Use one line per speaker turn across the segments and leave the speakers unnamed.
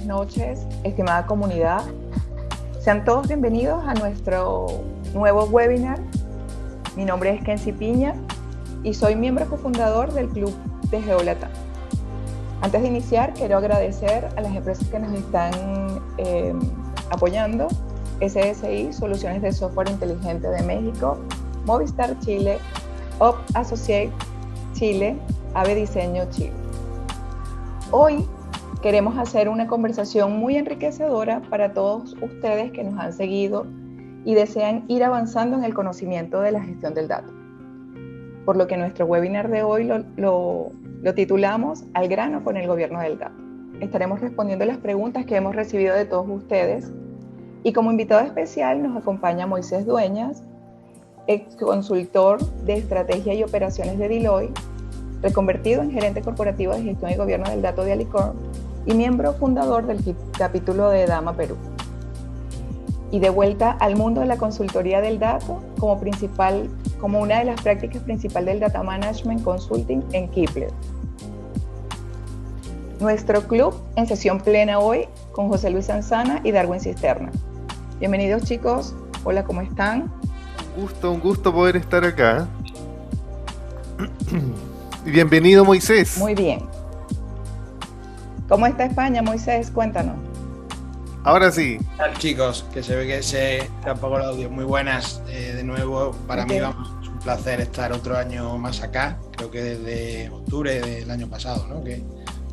noches, estimada comunidad. Sean todos bienvenidos a nuestro nuevo webinar. Mi nombre es Kenzie Piña y soy miembro cofundador del Club de Geolatam. Antes de iniciar, quiero agradecer a las empresas que nos están apoyando: SSI, Soluciones de Software Inteligente de México, Movistar Chile, Op Associate Chile, AVE Diseño Chile. Hoy queremos hacer una conversación muy enriquecedora para todos ustedes que nos han seguido y desean ir avanzando en el conocimiento de la gestión del dato. Por lo que nuestro webinar de hoy lo titulamos Al grano con el gobierno del dato. Estaremos respondiendo las preguntas que hemos recibido de todos ustedes y como invitado especial nos acompaña Moisés Dueñas, ex consultor de estrategia y operaciones de Deloitte, reconvertido en gerente corporativo de gestión y gobierno del dato de Alicorp y miembro fundador del capítulo de Dama Perú. Y de vuelta al mundo de la consultoría del dato como una de las prácticas principales del Data Management Consulting en Kepler. Nuestro club en sesión plena hoy con José Luis Sanzana y Darwin Cisterna. Bienvenidos, chicos. Hola, ¿cómo están?
Un gusto poder estar acá. Y bienvenido, Moisés.
Muy bien. ¿Cómo está España, Moisés? Cuéntanos.
Ahora sí.
Chicos, que se ve que se apagó el audio. Muy buenas de nuevo. Para mí, vamos, es un placer estar otro año más acá. Creo que desde octubre del año pasado, ¿no? Que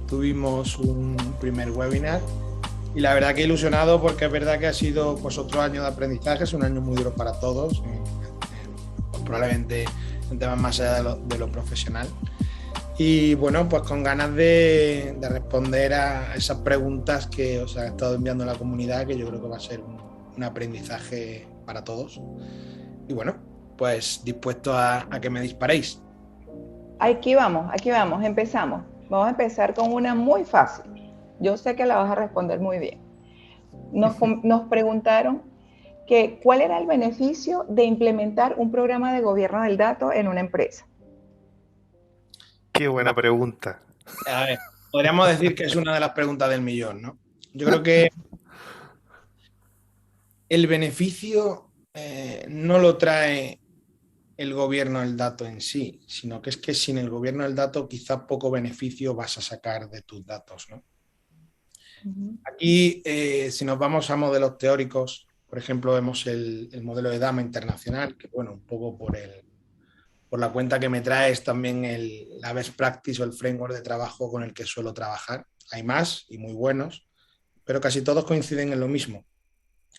tuvimos un primer webinar. Y la verdad que ilusionado porque es verdad que ha sido pues otro año de aprendizaje. Es un año muy duro para todos. Pues probablemente en temas más allá de lo profesional. Y bueno, pues con ganas de responder a esas preguntas que os ha estado enviando la comunidad, que yo creo que va a ser un aprendizaje para todos. Y bueno, pues dispuesto a que me disparéis.
Aquí vamos, empezamos. Vamos a empezar con una muy fácil. Yo sé que la vas a responder muy bien. Nos preguntaron que cuál era el beneficio de implementar un programa de gobierno del dato en una empresa.
Qué buena pregunta.
A ver, podríamos decir que es una de las preguntas del millón, ¿no? Yo creo que el beneficio no lo trae el gobierno del dato en sí, sino que es que sin el gobierno del dato quizá poco beneficio vas a sacar de tus datos, ¿no? Aquí, si nos vamos a modelos teóricos, por ejemplo, vemos el modelo de Dama internacional, que bueno, un poco por la cuenta que me trae es también la best practice o el framework de trabajo con el que suelo trabajar. Hay más y muy buenos, pero casi todos coinciden en lo mismo.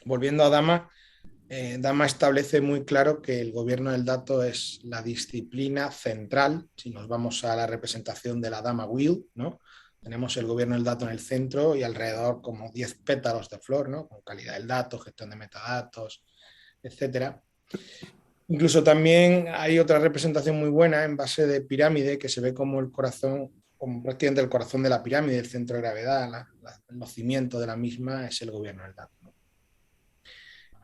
Volviendo a Dama, Dama establece muy claro que el gobierno del dato es la disciplina central. Si nos vamos a la representación de la Dama Wheel, ¿no? Tenemos el gobierno del dato en el centro y alrededor como 10 pétalos de flor, ¿no? Con calidad del dato, gestión de metadatos, etcétera. Incluso también hay otra representación muy buena en base de pirámide que se ve como el corazón, como prácticamente el corazón de la pirámide, el centro de gravedad, los cimientos de la misma es el gobierno del dato, ¿no?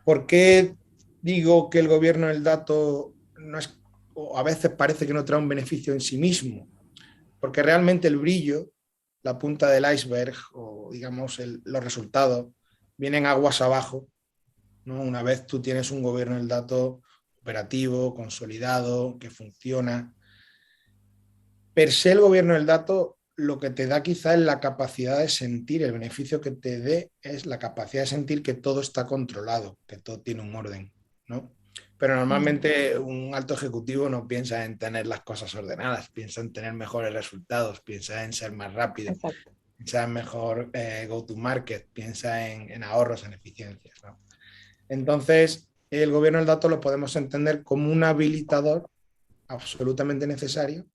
¿Por qué digo que el gobierno del dato no es, o a veces parece que no trae un beneficio en sí mismo? Porque realmente el brillo, la punta del iceberg o digamos los resultados vienen aguas abajo, ¿no? Una vez tú tienes un gobierno del dato operativo, consolidado, que funciona. Per se el gobierno del dato lo que te da quizá es la capacidad de sentir, el beneficio que te dé es la capacidad de sentir que todo está controlado, que todo tiene un orden, ¿no? Pero normalmente un alto ejecutivo no piensa en tener las cosas ordenadas, piensa en tener mejores resultados, piensa en ser más rápido. Exacto. Piensa en mejor go-to-market, piensa en ahorros, en eficiencias, ¿no? Entonces, el gobierno del dato lo podemos entender como un habilitador absolutamente necesario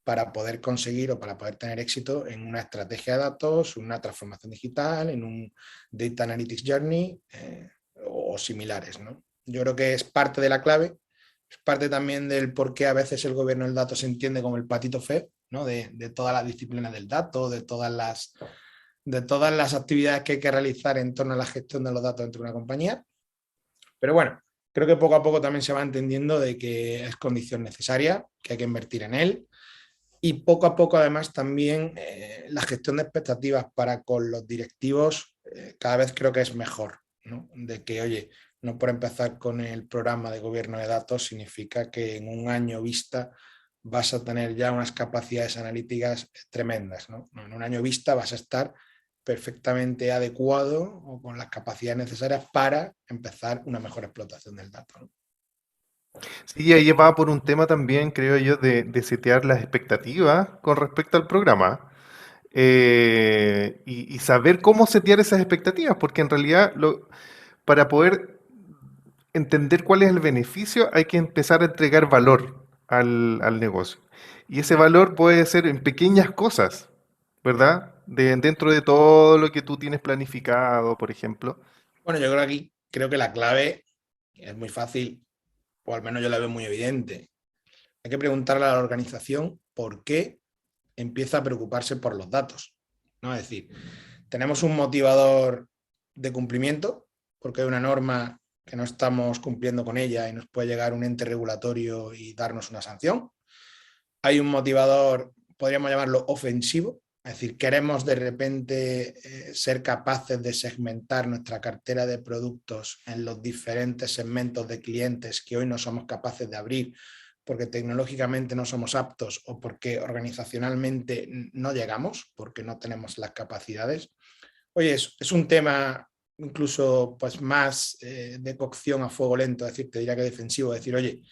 para poder conseguir o para poder tener éxito en una estrategia de datos, una transformación digital, en un Data Analytics Journey o similares, ¿no? Yo creo que es parte de la clave, es parte también del por qué a veces el gobierno del dato se entiende como el patito feo, ¿no? De todas las disciplinas del dato, de todas las actividades que hay que realizar en torno a la gestión de los datos dentro de una compañía. Pero bueno, creo que poco a poco también se va entendiendo de que es condición necesaria, que hay que invertir en él. Y poco a poco, además, también la gestión de expectativas para con los directivos cada vez creo que es mejor, ¿no? De que, oye, no por empezar con el programa de gobierno de datos significa que en un año vista vas a tener ya unas capacidades analíticas tremendas, ¿no? En un año vista vas a estar perfectamente adecuado o con las capacidades necesarias para empezar una mejor explotación del dato, ¿no?
Sí, ahí va por un tema también, creo yo, de setear las expectativas con respecto al programa. Y saber cómo setear esas expectativas, porque en realidad para poder entender cuál es el beneficio hay que empezar a entregar valor al negocio. Y ese valor puede ser en pequeñas cosas, ¿verdad? Dentro de todo lo que tú tienes planificado, por ejemplo.
Bueno, yo creo que aquí creo que la clave es muy fácil, o al menos yo la veo muy evidente. Hay que preguntarle a la organización por qué empieza a preocuparse por los datos, ¿no? Es decir, tenemos un motivador de cumplimiento, porque hay una norma que no estamos cumpliendo con ella y nos puede llegar un ente regulatorio y darnos una sanción. Hay un motivador, podríamos llamarlo ofensivo, es decir, queremos de repente ser capaces de segmentar nuestra cartera de productos en los diferentes segmentos de clientes que hoy no somos capaces de abrir porque tecnológicamente no somos aptos o porque organizacionalmente no llegamos, porque no tenemos las capacidades. Oye, es un tema incluso pues más de cocción a fuego lento, es decir, te diría que defensivo, decir, oye,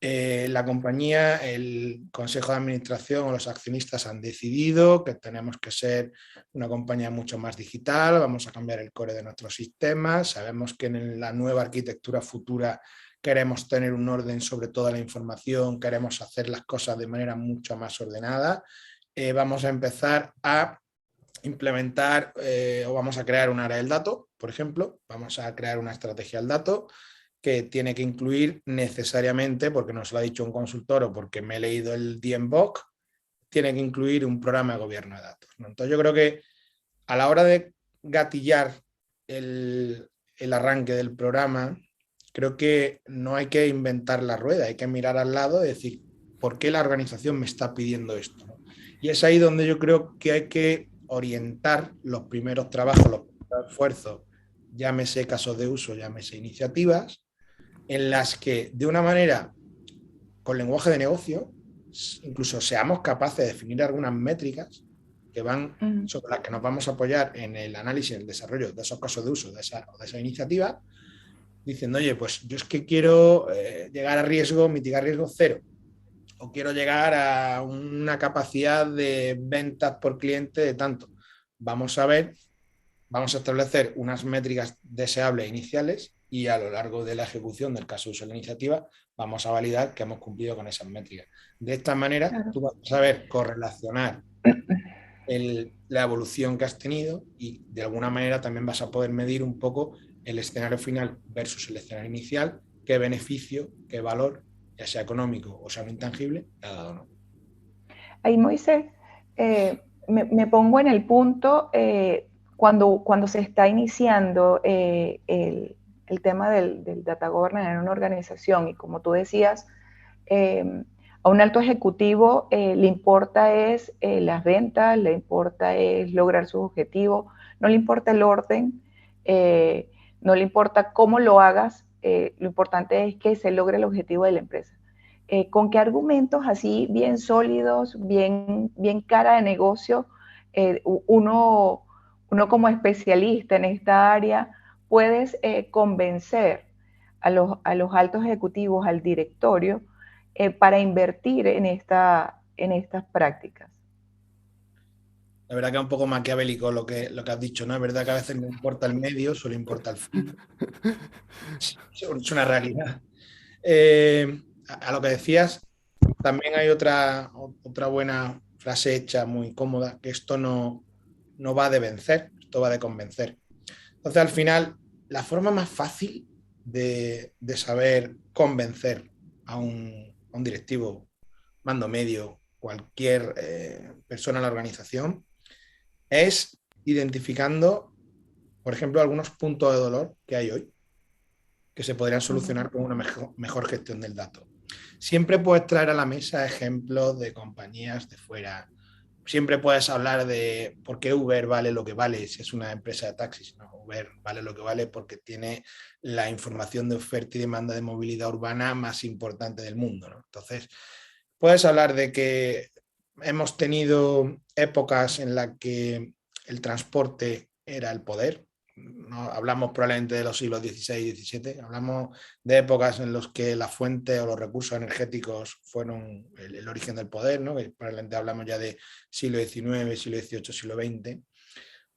la compañía, el consejo de administración o los accionistas han decidido que tenemos que ser una compañía mucho más digital, vamos a cambiar el core de nuestros sistemas, sabemos que en la nueva arquitectura futura queremos tener un orden sobre toda la información, queremos hacer las cosas de manera mucho más ordenada, vamos a empezar a implementar o vamos a crear un área del dato, por ejemplo, vamos a crear una estrategia del dato que tiene que incluir necesariamente, porque nos lo ha dicho un consultor o porque me he leído el DMBOK, tiene que incluir un programa de gobierno de datos, ¿no? Entonces yo creo que a la hora de gatillar el arranque del programa, creo que no hay que inventar la rueda, hay que mirar al lado y decir, ¿por qué la organización me está pidiendo esto? ¿No? Y es ahí donde yo creo que hay que orientar los primeros trabajos, los primeros esfuerzos, llámese casos de uso, llámese iniciativas, en las que de una manera con lenguaje de negocio, incluso seamos capaces de definir algunas métricas que van sobre las que nos vamos a apoyar en el análisis y el desarrollo de esos casos de uso de esa iniciativa, diciendo, oye, pues yo es que quiero llegar a riesgo, mitigar riesgo cero, o quiero llegar a una capacidad de ventas por cliente de tanto. Vamos a ver, vamos a establecer unas métricas deseables iniciales y a lo largo de la ejecución del caso de uso de la iniciativa vamos a validar que hemos cumplido con esas métricas. De esta manera,
Claro.
tú vas a saber correlacionar la evolución que has tenido y de alguna manera también vas a poder medir un poco el escenario final versus el escenario inicial, qué beneficio, qué valor, ya sea económico o sea un intangible, te ha dado o no.
Ahí, Moisés, me pongo en el punto cuando se está iniciando el tema del data governance en una organización y como tú decías, a un alto ejecutivo le importa es las ventas, le importa es lograr sus objetivos, no le importa el orden, no le importa cómo lo hagas, lo importante es que se logre el objetivo de la empresa. ¿Con qué argumentos así bien sólidos, bien cara de negocio, uno como especialista en esta área puedes convencer a los altos ejecutivos, al directorio, para invertir en estas prácticas?
La verdad que es un poco maquiavélico lo que has dicho, ¿no? Es verdad que a veces no importa el medio, solo importa el fin. Es una realidad. A lo que decías, también hay otra buena frase hecha muy cómoda, que esto no va de vencer, esto va de convencer. Entonces, al final, la forma más fácil de saber convencer a un directivo, mando medio, cualquier persona en la organización, es identificando, por ejemplo, algunos puntos de dolor que hay hoy que se podrían solucionar con una mejor gestión del dato. Siempre puedes traer a la mesa ejemplos de compañías de fuera. Siempre puedes hablar de por qué Uber vale lo que vale si es una empresa de taxis. ¿No? Uber vale lo que vale porque tiene la información de oferta y demanda de movilidad urbana más importante del mundo. ¿No? Entonces, puedes hablar de que hemos tenido épocas en las que el transporte era el poder. No, hablamos probablemente de los siglos XVI y XVII, hablamos de épocas en las que la fuente o los recursos energéticos fueron el origen del poder, ¿no? Probablemente hablamos ya de siglo XIX, siglo XVIII, siglo XX.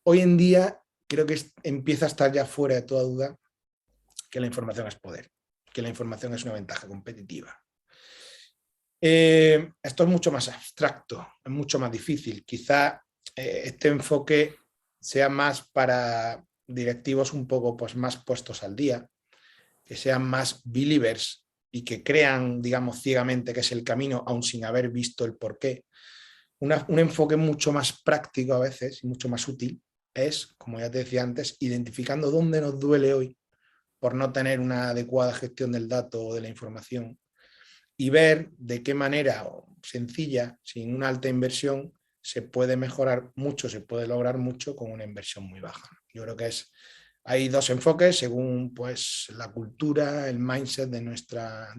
Hoy en día creo que empieza a estar ya fuera de toda duda que la información es poder, que la información es una ventaja competitiva. Esto es mucho más abstracto, es mucho más difícil. Quizá este enfoque sea más para directivos un poco pues, más puestos al día, que sean más believers y que crean, digamos, ciegamente que es el camino, aun sin haber visto el porqué. Un enfoque mucho más práctico a veces y mucho más útil es, como ya te decía antes, identificando dónde nos duele hoy por no tener una adecuada gestión del dato o de la información y ver de qué manera sencilla, sin una alta inversión, se puede mejorar mucho, se puede lograr mucho con una inversión muy baja. Yo creo que hay dos enfoques según pues, la cultura, el mindset de nuestra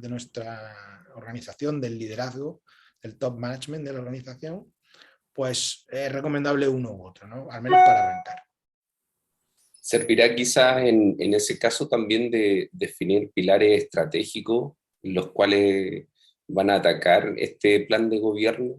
organización, del liderazgo, del top management de la organización, pues es recomendable uno u otro, ¿no? Al menos para arrancar.
¿Servirá quizás en ese caso también de definir pilares estratégicos los cuales van a atacar este plan de gobierno?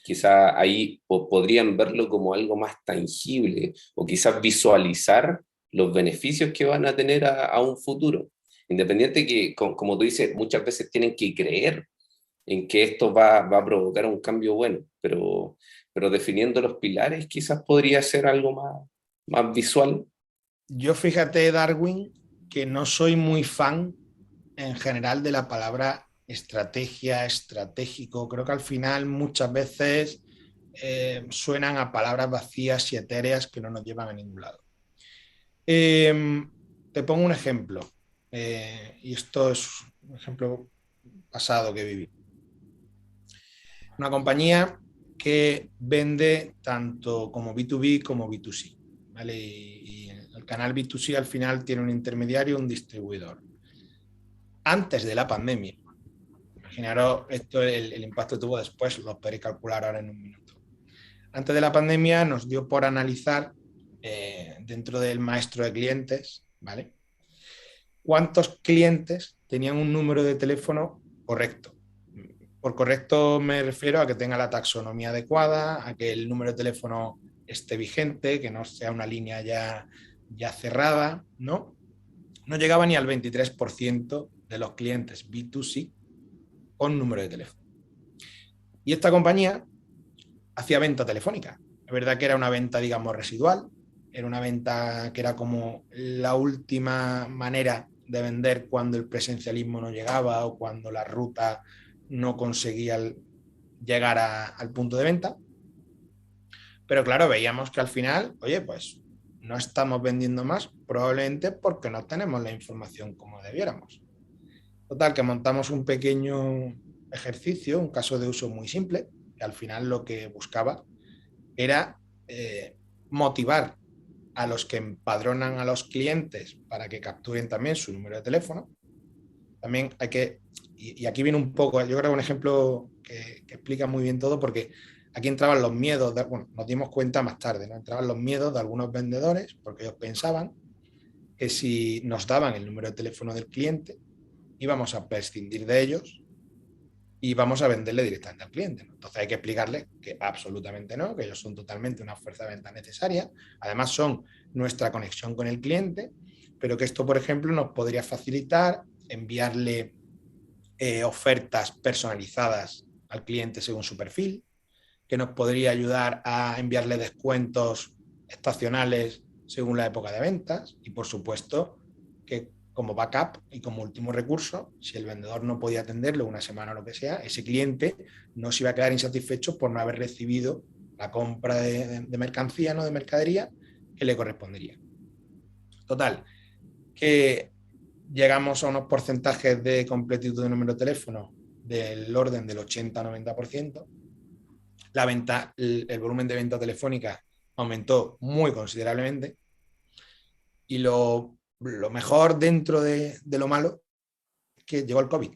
Quizás ahí podrían verlo como algo más tangible o quizás visualizar los beneficios que van a tener a un futuro. Independiente que, como tú dices, muchas veces tienen que creer en que esto va a provocar un cambio bueno, pero definiendo los pilares quizás podría ser algo más visual.
Yo fíjate, Darwin, que no soy muy fan en general de la palabra estrategia, estratégico. Creo que al final muchas veces suenan a palabras vacías y etéreas que no nos llevan a ningún lado. Te pongo un ejemplo, y esto es un ejemplo pasado que viví. Una compañía que vende tanto como B2B como B2C, ¿vale? Y el canal B2C al final tiene un intermediario, un distribuidor. Antes de la pandemia, imaginaros esto, el impacto que tuvo después, lo podréis calcular ahora en un minuto. Antes de la pandemia nos dio por analizar dentro del maestro de clientes, ¿vale? ¿Cuántos clientes tenían un número de teléfono correcto? Por correcto me refiero a que tenga la taxonomía adecuada, a que el número de teléfono esté vigente, que no sea una línea ya cerrada, ¿no? No llegaba ni al 23% de los clientes B2C con número de teléfono. Y esta compañía hacía venta telefónica. Es verdad que era una venta, digamos, residual, era una venta que era como la última manera de vender cuando el presencialismo no llegaba o cuando la ruta no conseguía llegar al punto de venta. Pero claro, veíamos que al final, oye, pues no estamos vendiendo más, probablemente porque no tenemos la información como debiéramos. Total, que montamos un pequeño ejercicio, un caso de uso muy simple, que al final lo que buscaba era motivar a los que empadronan a los clientes para que capturen también su número de teléfono. También hay que, y aquí viene un poco, yo creo que un ejemplo que explica muy bien todo, porque aquí entraban los miedos, bueno, nos dimos cuenta más tarde, ¿no? Entraban los miedos de algunos vendedores, porque ellos pensaban que si nos daban el número de teléfono del cliente, íbamos a prescindir de ellos y vamos a venderle directamente al cliente, ¿no? Entonces hay que explicarles que absolutamente no, que ellos son totalmente una fuerza de venta necesaria, además son nuestra conexión con el cliente, pero que esto, por ejemplo, nos podría facilitar enviarle ofertas personalizadas al cliente según su perfil, que nos podría ayudar a enviarle descuentos estacionales según la época de ventas y, por supuesto, que como backup y como último recurso, si el vendedor no podía atenderlo una semana o lo que sea, ese cliente no se iba a quedar insatisfecho por no haber recibido la compra de mercancía, no de mercadería, que le correspondería. Total, que llegamos a unos porcentajes de completitud de número de teléfono del orden del 80-90%. El volumen de venta telefónica aumentó muy considerablemente. Y lo mejor dentro de lo malo es que llegó el COVID.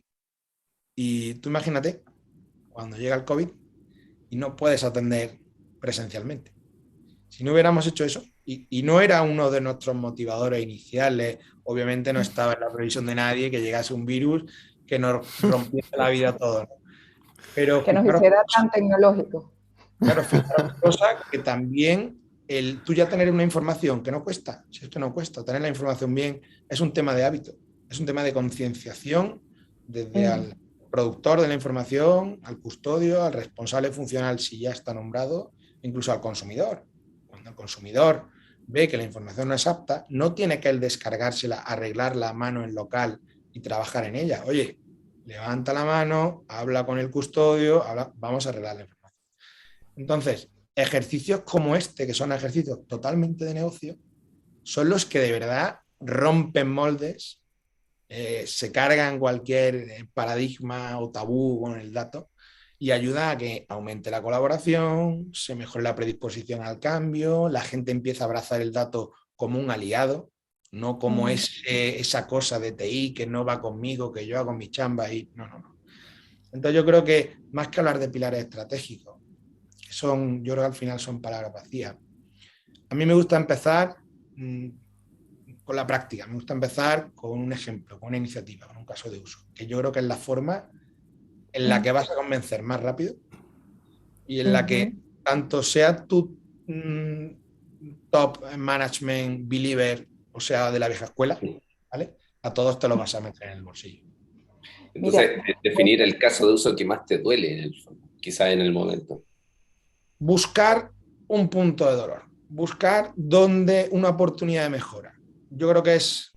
Y tú imagínate, cuando llega el COVID y no puedes atender presencialmente. Si no hubiéramos hecho eso, y no era uno de nuestros motivadores iniciales, obviamente no estaba en la previsión de nadie que llegase un virus que nos rompiese la vida a todos, ¿no? Pero
Que nos
fijaros,
hiciera tan tecnológico.
claro, fijaros cosa que también tú ya tener una información que no cuesta, si es que no cuesta, tener la información bien, es un tema de hábito, es un tema de concienciación desde al productor de la información, al custodio, al responsable funcional si ya está nombrado, incluso al consumidor. Cuando el consumidor ve que la información no es apta, no tiene que él descargársela, arreglarla a mano en local y trabajar en ella. Oye, levanta la mano, habla con el custodio, vamos a arreglar la información. Entonces, ejercicios como este, que son ejercicios totalmente de negocio, son los que de verdad rompen moldes, se cargan cualquier paradigma o tabú con el dato y ayuda a que aumente la colaboración, se mejore la predisposición al cambio, la gente empieza a abrazar el dato como un aliado, no como esa cosa de TI que no va conmigo, que yo hago mi chamba y no. Entonces yo creo que más que hablar de pilares estratégicos, yo creo que al final son palabras vacías. A mí me gusta empezar con la práctica, me gusta empezar con un ejemplo, con una iniciativa, con un caso de uso, que yo creo que es la forma en la que vas a convencer más rápido y en la que tanto sea tu top management believer, o sea, de la vieja escuela, ¿vale? A todos te lo vas a meter en el bolsillo.
Entonces,
Mira,
definir el caso de uso que más te duele, en el fondo, quizá en el momento.
Buscar un punto de dolor, buscar dónde una oportunidad de mejora. Yo creo que es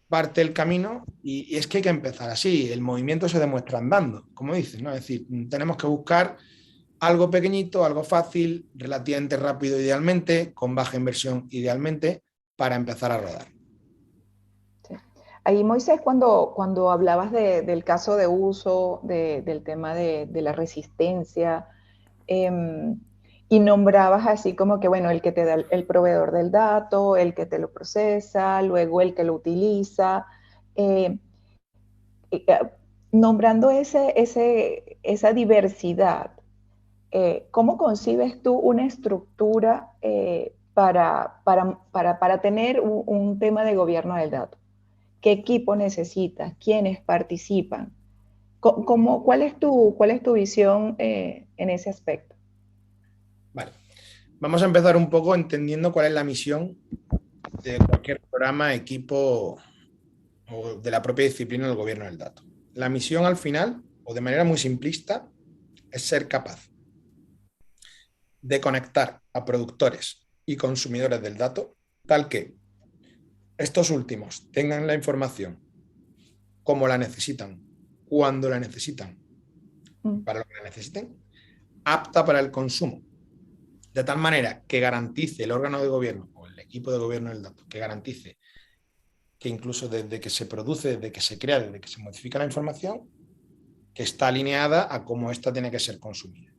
parte del camino y es que hay que empezar así. El movimiento se demuestra andando, como dicen, ¿no? Es decir, tenemos que buscar algo pequeñito, algo fácil, relativamente rápido idealmente, con baja inversión idealmente, para empezar a rodar.
sí. Ahí, Moisés, cuando hablabas del caso de uso, del tema de la resistencia, y nombrabas así como que, bueno, el que te da el proveedor del dato, el que te lo procesa, luego el que lo utiliza, eh, eh, nombrando esa diversidad, ¿cómo concibes tú una estructura para tener un tema de gobierno del dato? ¿Qué equipo necesitas? ¿Quiénes participan? ¿Cuál es tu visión en ese aspecto?
Vale. Vamos a empezar un poco entendiendo cuál es la misión de cualquier programa, equipo o de la propia disciplina del gobierno del dato. La misión al final, o de manera muy simplista, es ser capaz de conectar a productores y consumidores del dato, tal que estos últimos tengan la información como la necesitan, cuando la necesitan, para lo que la necesiten, apta para el consumo, de tal manera que garantice el órgano de gobierno o el equipo de gobierno del dato, que garantice que incluso desde que se produce, desde que se crea, desde que se modifica la información, que está alineada a cómo esta tiene que ser consumida.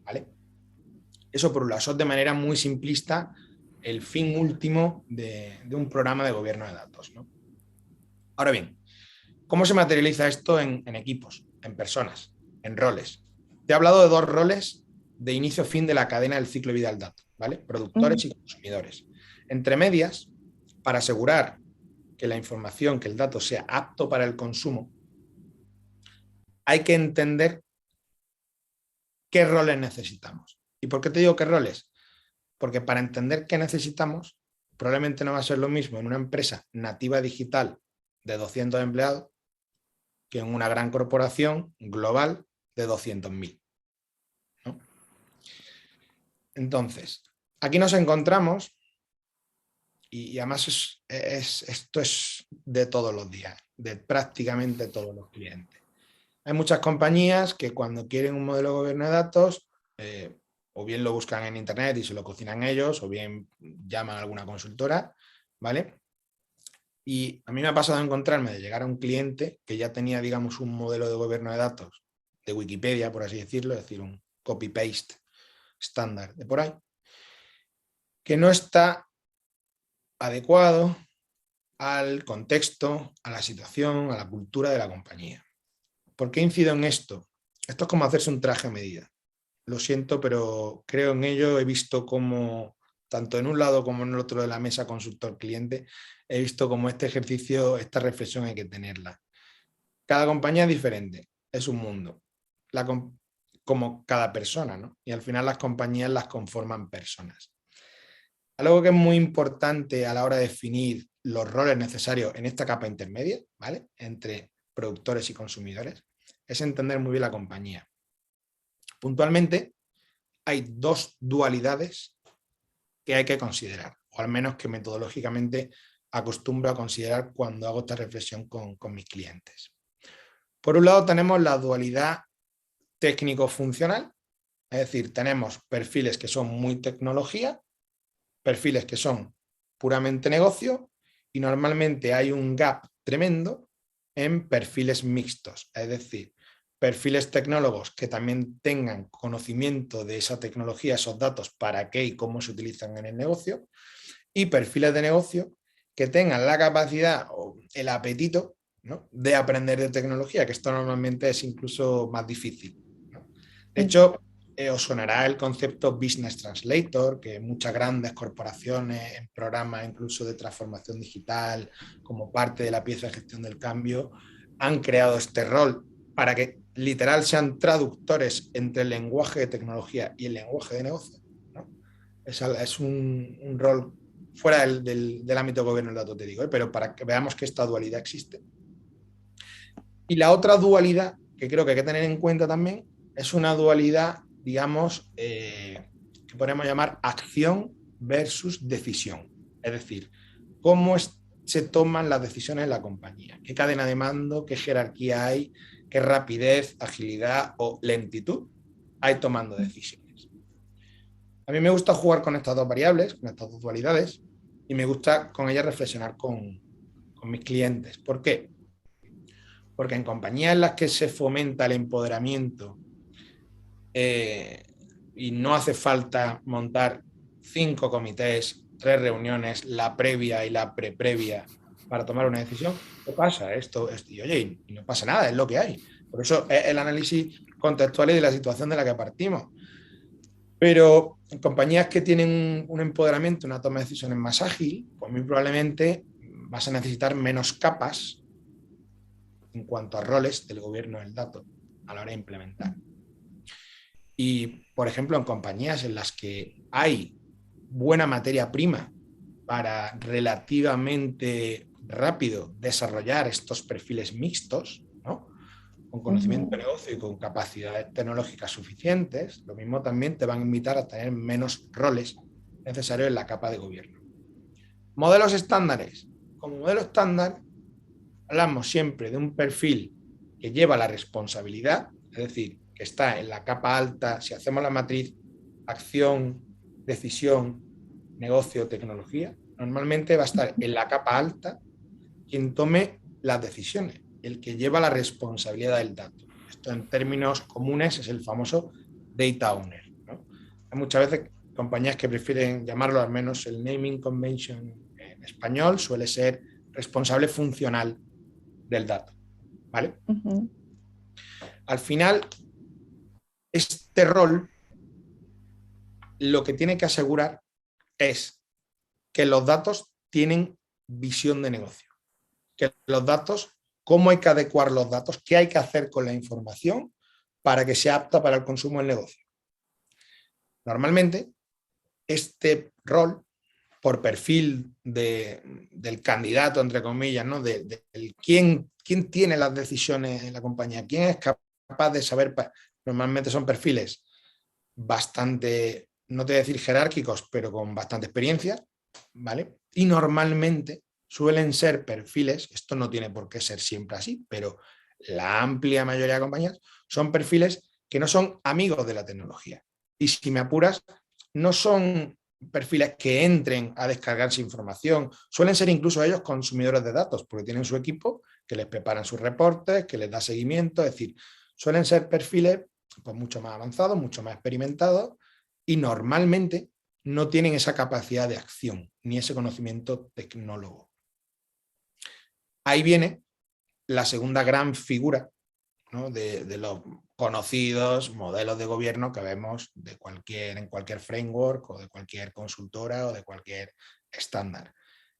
¿Vale? Eso por un lado, eso es de manera muy simplista el fin último de un programa de gobierno de datos, ¿no? Ahora bien, ¿cómo se materializa esto en equipos, en personas, en roles? Te he hablado de dos roles de inicio-fin de la cadena del ciclo de vida del dato, ¿vale? Productores y consumidores. Entre medias, para asegurar que la información, que el dato sea apto para el consumo, hay que entender qué roles necesitamos. ¿Y por qué te digo qué roles? Porque para entender qué necesitamos, probablemente no va a ser lo mismo en una empresa nativa digital de 200 empleados que en una gran corporación global de 200.000. ¿No? Entonces, aquí nos encontramos, y además esto es de todos los días, de prácticamente todos los clientes. Hay muchas compañías que cuando quieren un modelo de gobierno de datos, o bien lo buscan en internet y se lo cocinan ellos, o bien llaman a alguna consultora, ¿vale? Y a mí me ha pasado a encontrarme de llegar a un cliente que ya tenía, digamos, un modelo de gobierno de datos de Wikipedia, por así decirlo, es decir, un copy-paste estándar de por ahí, que no está adecuado al contexto, a la situación, a la cultura de la compañía. ¿Por qué incido en esto? Esto es como hacerse un traje a medida. Lo siento, pero creo en ello. He visto cómo, tanto en un lado como en el otro de la mesa consultor-cliente, he visto cómo este ejercicio, esta reflexión hay que tenerla. Cada compañía es diferente, es un mundo. Como cada persona, ¿no? Y al final las compañías las conforman personas. Algo que es muy importante a la hora de definir los roles necesarios en esta capa intermedia, ¿vale? Entre productores y consumidores, es entender muy bien la compañía. Puntualmente, hay dos dualidades que hay que considerar, o al menos que metodológicamente acostumbro a considerar cuando hago esta reflexión con mis clientes. Por un lado tenemos la dualidad técnico-funcional, es decir, tenemos perfiles que son muy tecnología, perfiles que son puramente negocio, y normalmente hay un gap tremendo en perfiles mixtos, es decir, perfiles tecnólogos que también tengan conocimiento de esa tecnología, esos datos, para qué y cómo se utilizan en el negocio, y perfiles de negocio que tengan la capacidad o el apetito, ¿no?, de aprender de tecnología, que esto normalmente es incluso más difícil, ¿no? De hecho, os sonará el concepto Business Translator, que muchas grandes corporaciones en programas incluso de transformación digital, como parte de la pieza de gestión del cambio, han creado este rol para que literal sean traductores entre el lenguaje de tecnología y el lenguaje de negocio, ¿no? Es un rol fuera del ámbito de gobierno del dato, te digo, pero para que veamos que esta dualidad existe. Y la otra dualidad que creo que hay que tener en cuenta también es una dualidad, digamos, que podemos llamar acción versus decisión. Es decir, cómo se toman las decisiones en la compañía, qué cadena de mando, qué jerarquía hay, qué rapidez, agilidad o lentitud hay tomando decisiones. A mí me gusta jugar con estas dos variables, con estas dos dualidades, y me gusta con ellas reflexionar con mis clientes. ¿Por qué? Porque en compañías en las que se fomenta el empoderamiento y no hace falta montar 5 comités, 3 reuniones, la previa y la pre-previa para tomar una decisión, ¿qué pasa? Y oye, y no pasa nada, es lo que hay. Por eso es el análisis contextual y de la situación de la que partimos. Pero en compañías que tienen un empoderamiento, una toma de decisiones más ágil, pues muy probablemente vas a necesitar menos capas en cuanto a roles del gobierno del dato a la hora de implementar. Y, por ejemplo, en compañías en las que hay buena materia prima para relativamente rápido desarrollar estos perfiles mixtos, ¿no?, con conocimiento de negocio y con capacidades tecnológicas suficientes, lo mismo también te van a invitar a tener menos roles necesarios en la capa de gobierno. Modelos estándares. Como modelo estándar, hablamos siempre de un perfil que lleva la responsabilidad, es decir, que está en la capa alta. Si hacemos la matriz acción, decisión, negocio, tecnología, normalmente va a estar en la capa alta quien tome las decisiones, el que lleva la responsabilidad del dato. Esto en términos comunes es el famoso data owner, ¿no? Hay muchas veces compañías que prefieren llamarlo, al menos el naming convention en español suele ser responsable funcional del dato, ¿vale? Al final, este rol lo que tiene que asegurar es que los datos tienen visión de negocio, que los datos, cómo hay que adecuar los datos, qué hay que hacer con la información para que sea apta para el consumo del negocio. Normalmente, este rol, por perfil del candidato, entre comillas, ¿no?, quién tiene las decisiones en la compañía, quién es capaz de saber, normalmente son perfiles bastante, no te voy a decir jerárquicos, pero con bastante experiencia, ¿vale? Y normalmente suelen ser perfiles, esto no tiene por qué ser siempre así, pero la amplia mayoría de compañías son perfiles que no son amigos de la tecnología. Y si me apuras, no son perfiles que entren a descargarse información. Suelen ser incluso ellos consumidores de datos, porque tienen su equipo que les preparan sus reportes, que les da seguimiento. Es decir, suelen ser perfiles pues, mucho más avanzados, mucho más experimentados, y normalmente no tienen esa capacidad de acción, ni ese conocimiento tecnólogo. Ahí viene la segunda gran figura, ¿no? de los conocidos modelos de gobierno que vemos en cualquier framework o de cualquier consultora o de cualquier estándar,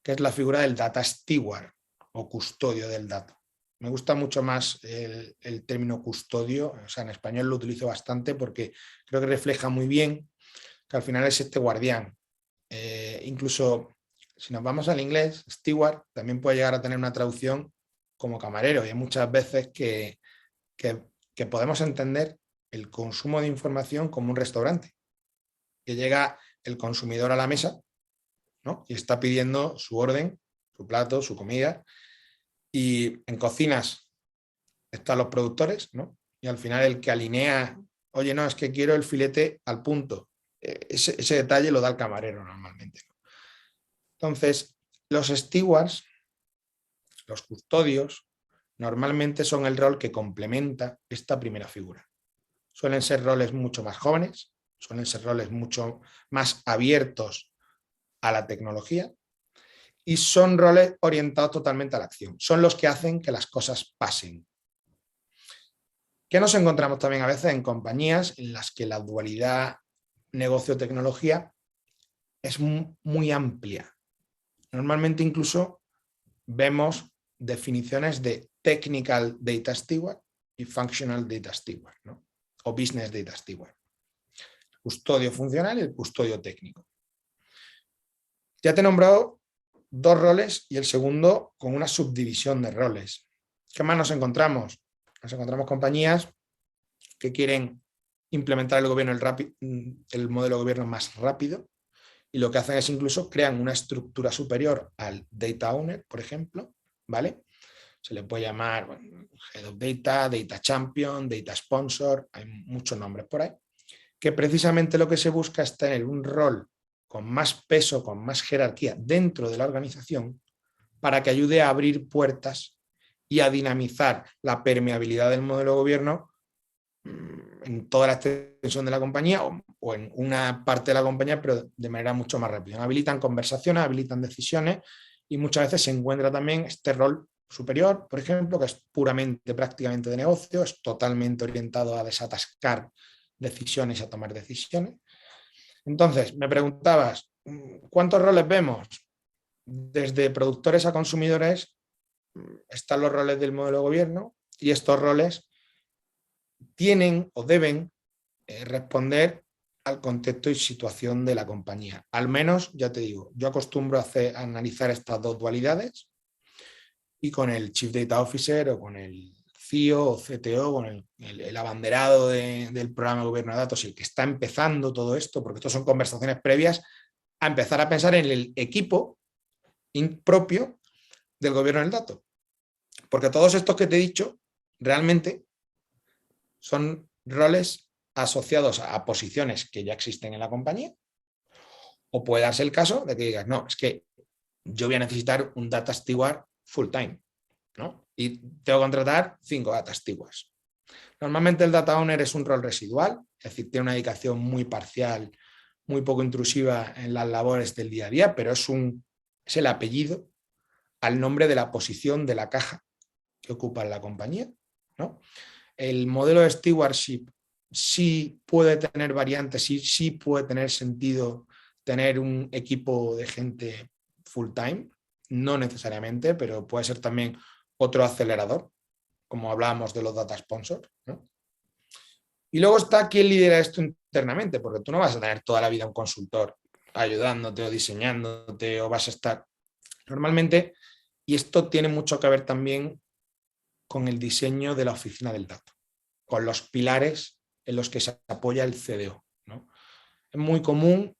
que es la figura del data steward o custodio del dato. Me gusta mucho más el término custodio, o sea, en español lo utilizo bastante porque creo que refleja muy bien que al final es este guardián. Incluso si nos vamos al inglés, steward también puede llegar a tener una traducción como camarero, y hay muchas veces que podemos entender el consumo de información como un restaurante, que llega el consumidor a la mesa, ¿no? Y está pidiendo su orden, su plato, su comida, y en cocinas están los productores, ¿no? Y al final el que alinea, oye, no, es que quiero el filete al punto, ese detalle lo da el camarero normalmente, ¿no? Entonces, los stewards, los custodios, normalmente son el rol que complementa esta primera figura. Suelen ser roles mucho más jóvenes, suelen ser roles mucho más abiertos a la tecnología y son roles orientados totalmente a la acción. Son los que hacen que las cosas pasen. ¿Qué nos encontramos también a veces en compañías en las que la dualidad negocio-tecnología es muy amplia? Normalmente incluso vemos definiciones de technical data steward y functional data steward, ¿no? O business data steward. El custodio funcional y el custodio técnico. Ya te he nombrado dos roles y el segundo con una subdivisión de roles. ¿Qué más nos encontramos? Nos encontramos compañías que quieren implementar el modelo de gobierno más rápido, y lo que hacen es incluso crean una estructura superior al data owner, por ejemplo, ¿vale? Se le puede llamar Head of Data, Data Champion, Data Sponsor, hay muchos nombres por ahí, que precisamente lo que se busca es tener un rol con más peso, con más jerarquía dentro de la organización, para que ayude a abrir puertas y a dinamizar la permeabilidad del modelo de gobierno en toda la extensión de la compañía o en una parte de la compañía, pero de manera mucho más rápida. Habilitan conversaciones, habilitan decisiones, y muchas veces se encuentra también este rol superior, por ejemplo, que es prácticamente de negocio, es totalmente orientado a desatascar decisiones y a tomar decisiones. Entonces, me preguntabas, ¿cuántos roles vemos? Desde productores a consumidores están los roles del modelo de gobierno, y estos roles tienen o deben responder al contexto y situación de la compañía. Al menos, ya te digo, yo acostumbro a analizar estas dos dualidades, y con el Chief Data Officer o con el CIO o CTO, con el abanderado del programa de gobierno de datos, el que está empezando todo esto, porque esto son conversaciones previas a empezar a pensar en el equipo propio del gobierno del dato. Porque todos estos que te he dicho realmente son roles asociados a posiciones que ya existen en la compañía, o puede darse el caso de que digas, no, es que yo voy a necesitar un data steward full time, ¿no? Y tengo que contratar 5 data stewards. Normalmente el data owner es un rol residual, es decir, tiene una dedicación muy parcial, muy poco intrusiva en las labores del día a día, pero es el apellido al nombre de la posición de la caja que ocupa en la compañía, ¿no? El modelo de stewardship sí puede tener variantes, sí puede tener sentido tener un equipo de gente full time, no necesariamente, pero puede ser también otro acelerador, como hablábamos de los data sponsors, ¿no? Y luego está quién lidera esto internamente, porque tú no vas a tener toda la vida un consultor ayudándote o diseñándote, o vas a estar normalmente, y esto tiene mucho que ver también con el diseño de la oficina del dato, con los pilares en los que se apoya el CDO, ¿no? Es muy común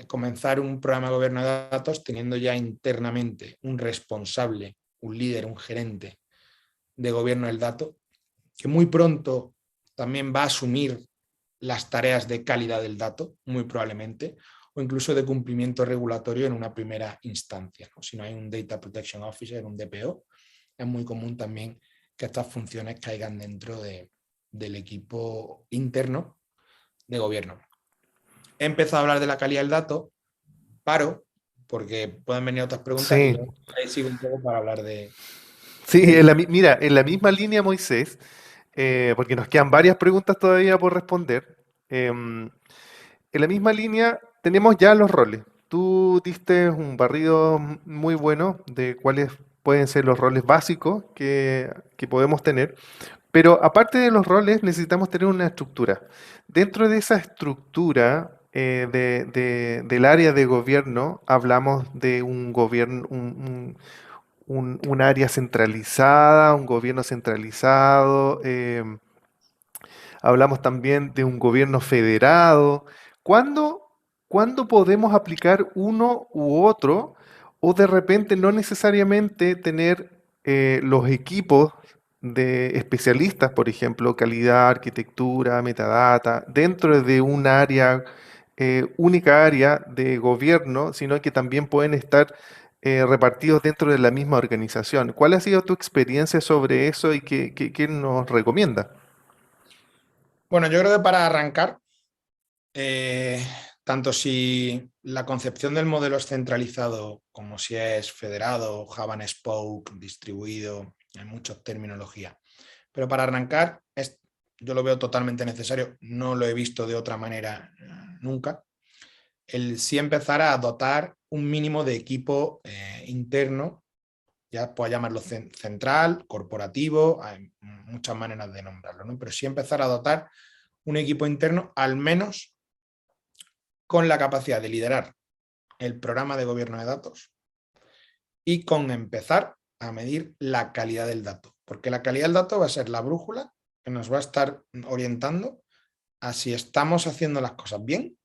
comenzar un programa de gobierno de datos teniendo ya internamente un responsable, un líder, un gerente de gobierno del dato, que muy pronto también va a asumir las tareas de calidad del dato, muy probablemente, o incluso de cumplimiento regulatorio en una primera instancia, ¿no? Si no hay un Data Protection Officer, un DPO, es muy común también que estas funciones caigan dentro del equipo interno de gobierno. He empezado a hablar de la calidad del dato, paro, porque pueden venir otras preguntas y
Sí,
luego ahí sigo un poco para hablar de...
sí, mira, en la misma línea, Moisés, porque nos quedan varias preguntas todavía por responder. En la misma línea tenemos ya los roles. Tú diste un barrido muy bueno de cuáles pueden ser los roles básicos que podemos tener, pero aparte de los roles necesitamos tener una estructura. Dentro de esa estructura del área de gobierno hablamos de un gobierno, un área centralizada, un gobierno centralizado. Hablamos también de un gobierno federado. ¿Cuándo, cuándo podemos aplicar uno u otro? O de repente no necesariamente tener los equipos de especialistas, por ejemplo, calidad, arquitectura, metadata, dentro de un área, única área de gobierno, sino que también pueden estar repartidos dentro de la misma organización. ¿Cuál ha sido tu experiencia sobre eso y qué nos recomienda?
Bueno, yo creo que para arrancar, tanto si la concepción del modelo es centralizado como si es federado, hub and spoke, distribuido, hay muchas terminologías. Pero para arrancar, yo lo veo totalmente necesario, no lo he visto de otra manera nunca, el sí empezar a dotar un mínimo de equipo interno, ya pueda llamarlo central, corporativo, hay muchas maneras de nombrarlo, ¿no? Pero sí empezar a dotar un equipo interno al menos con la capacidad de liderar el programa de gobierno de datos y con empezar a medir la calidad del dato, porque la calidad del dato va a ser la brújula que nos va a estar orientando a si estamos haciendo las cosas bien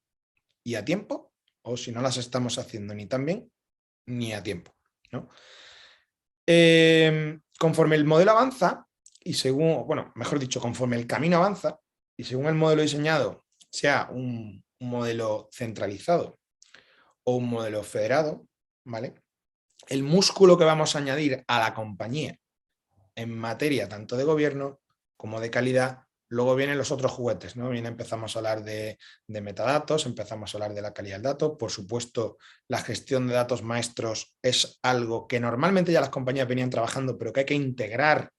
y a tiempo, o si no las estamos haciendo ni tan bien ni a tiempo, ¿no? Conforme el modelo avanza y según, bueno, mejor dicho, conforme el camino avanza y según el modelo diseñado sea un modelo centralizado o un modelo federado, ¿vale? El músculo que vamos a añadir a la compañía en materia tanto de gobierno como de calidad, luego vienen los otros juguetes, ¿no? Empezamos a hablar de metadatos, empezamos a hablar de la calidad del dato, por supuesto la gestión de datos maestros es algo que normalmente ya las compañías venían trabajando, pero que hay que integrar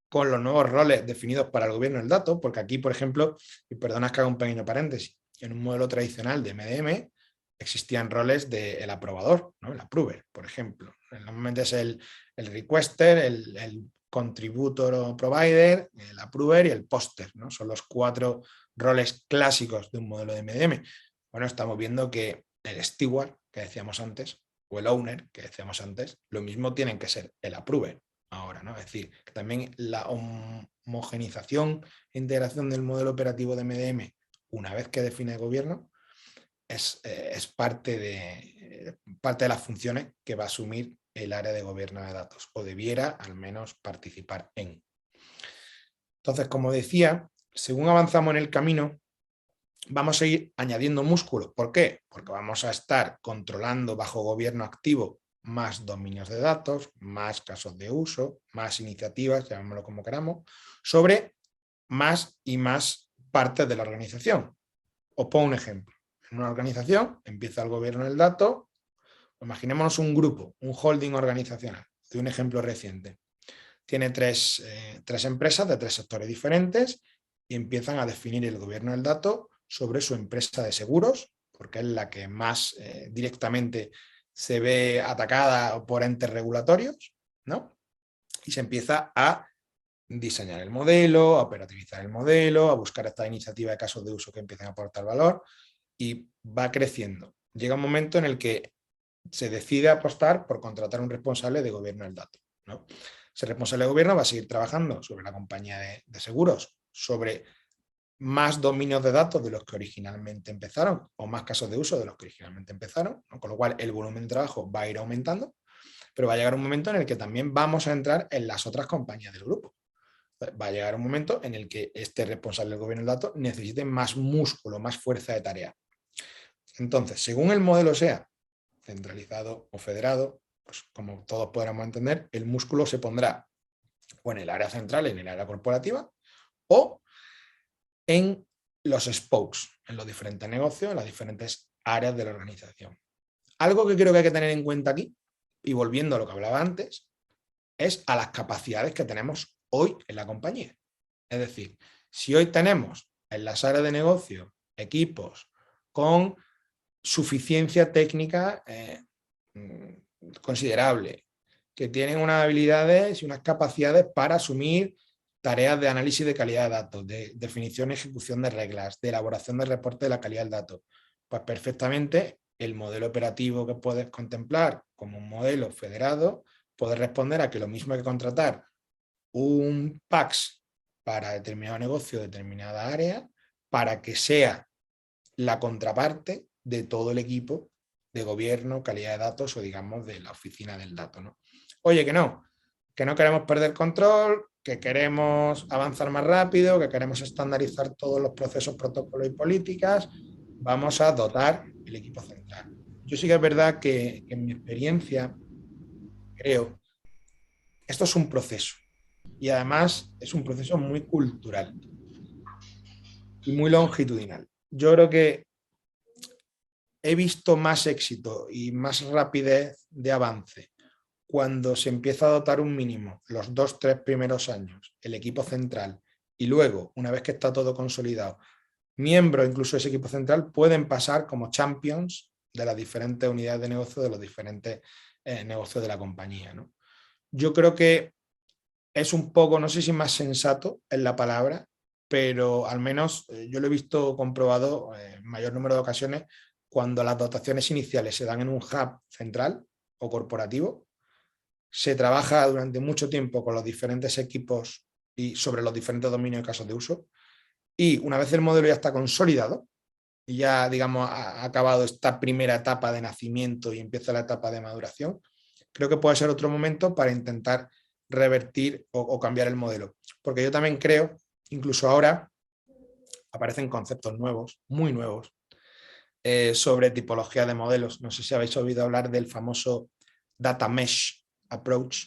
con los nuevos roles definidos para el gobierno del dato, porque aquí, por ejemplo, y perdona que haga un pequeño paréntesis, en un modelo tradicional de MDM existían roles del aprobador, ¿no? El approver, por ejemplo. Normalmente es el requester, el contributor o provider, el approver y el poster, ¿no? Son los 4 roles clásicos de un modelo de MDM. Bueno, estamos viendo que el steward, que decíamos antes, o el owner, que decíamos antes, lo mismo tienen que ser el approver ahora, ¿no? Es decir, que también la homogenización e integración del modelo operativo de MDM, una vez que define el gobierno, es parte de las funciones que va a asumir el área de gobierno de datos, o debiera al menos participar en. Entonces, como decía, según avanzamos en el camino, vamos a ir añadiendo músculo. ¿Por qué? Porque vamos a estar controlando bajo gobierno activo más dominios de datos, más casos de uso, más iniciativas, llamémoslo como queramos, sobre más y más partes de la organización. Os pongo un ejemplo. En una organización empieza el gobierno del dato, imaginémonos un grupo, un holding organizacional, de un ejemplo reciente. Tiene tres empresas de 3 sectores diferentes y empiezan a definir el gobierno del dato sobre su empresa de seguros, porque es la que más directamente se ve atacada por entes regulatorios, ¿no? Y se empieza a diseñar el modelo, a operativizar el modelo, a buscar esta iniciativa de casos de uso que empiecen a aportar valor y va creciendo. Llega un momento en el que se decide apostar por contratar un responsable de gobierno del dato, ¿no? Ese responsable de gobierno va a seguir trabajando sobre la compañía de seguros, sobre más dominios de datos de los que originalmente empezaron o más casos de uso de los que originalmente empezaron, ¿no? Con lo cual el volumen de trabajo va a ir aumentando, pero va a llegar un momento en el que también vamos a entrar en las otras compañías del grupo. Va a llegar un momento en el que este responsable del gobierno del dato necesite más músculo, más fuerza de tarea. Entonces, según el modelo sea centralizado o federado, pues como todos podremos entender, el músculo se pondrá o en el área central, en el área corporativa, o en los spokes, en los diferentes negocios, en las diferentes áreas de la organización. Algo que creo que hay que tener en cuenta aquí, y volviendo a lo que hablaba antes, es a las capacidades que tenemos hoy en la compañía. Es decir, si hoy tenemos en las áreas de negocio equipos con suficiencia técnica considerable, que tienen unas habilidades y unas capacidades para asumir tareas de análisis de calidad de datos, de definición y ejecución de reglas, de elaboración de reportes de la calidad del dato, pues perfectamente el modelo operativo que puedes contemplar como un modelo federado puede responder a que lo mismo hay que contratar un PAX para determinado negocio, determinada área, para que sea la contraparte de todo el equipo de gobierno, calidad de datos o digamos de la oficina del dato, ¿no? Oye, que no queremos perder control, que queremos avanzar más rápido, que queremos estandarizar todos los procesos, protocolos y políticas, vamos a dotar el equipo central. Yo sí que es verdad que en mi experiencia creo esto es un proceso y además es un proceso muy cultural y muy longitudinal. Yo creo que he visto más éxito y más rapidez de avance cuando se empieza a dotar un mínimo los 2-3 primeros años, el equipo central, y luego, una vez que está todo consolidado, miembros incluso de ese equipo central pueden pasar como champions de las diferentes unidades de negocio, de los diferentes negocios de la compañía, ¿no? Yo creo que es un poco, no sé si más sensato en la palabra, pero al menos yo lo he visto comprobado en mayor número de ocasiones cuando las dotaciones iniciales se dan en un hub central o corporativo, se trabaja durante mucho tiempo con los diferentes equipos y sobre los diferentes dominios y casos de uso, y una vez el modelo ya está consolidado y ya, digamos, ha acabado esta primera etapa de nacimiento y empieza la etapa de maduración, creo que puede ser otro momento para intentar revertir o cambiar el modelo. Porque yo también creo, incluso ahora, aparecen conceptos nuevos, muy nuevos, sobre tipología de modelos. No sé si habéis oído hablar del famoso Data Mesh Approach.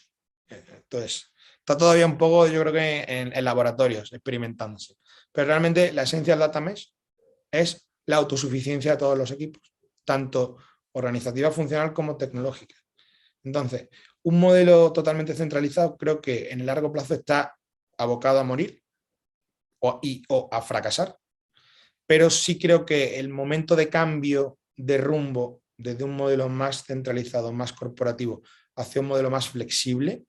Entonces, está todavía un poco, yo creo que en laboratorios, experimentándose. Pero realmente la esencia del Data Mesh es la autosuficiencia de todos los equipos, tanto organizativa, funcional como tecnológica. Entonces, un modelo totalmente centralizado creo que en el largo plazo está abocado a morir o a fracasar, pero sí creo que el momento de cambio de rumbo desde un modelo más centralizado, más corporativo, hacia un modelo más flexible,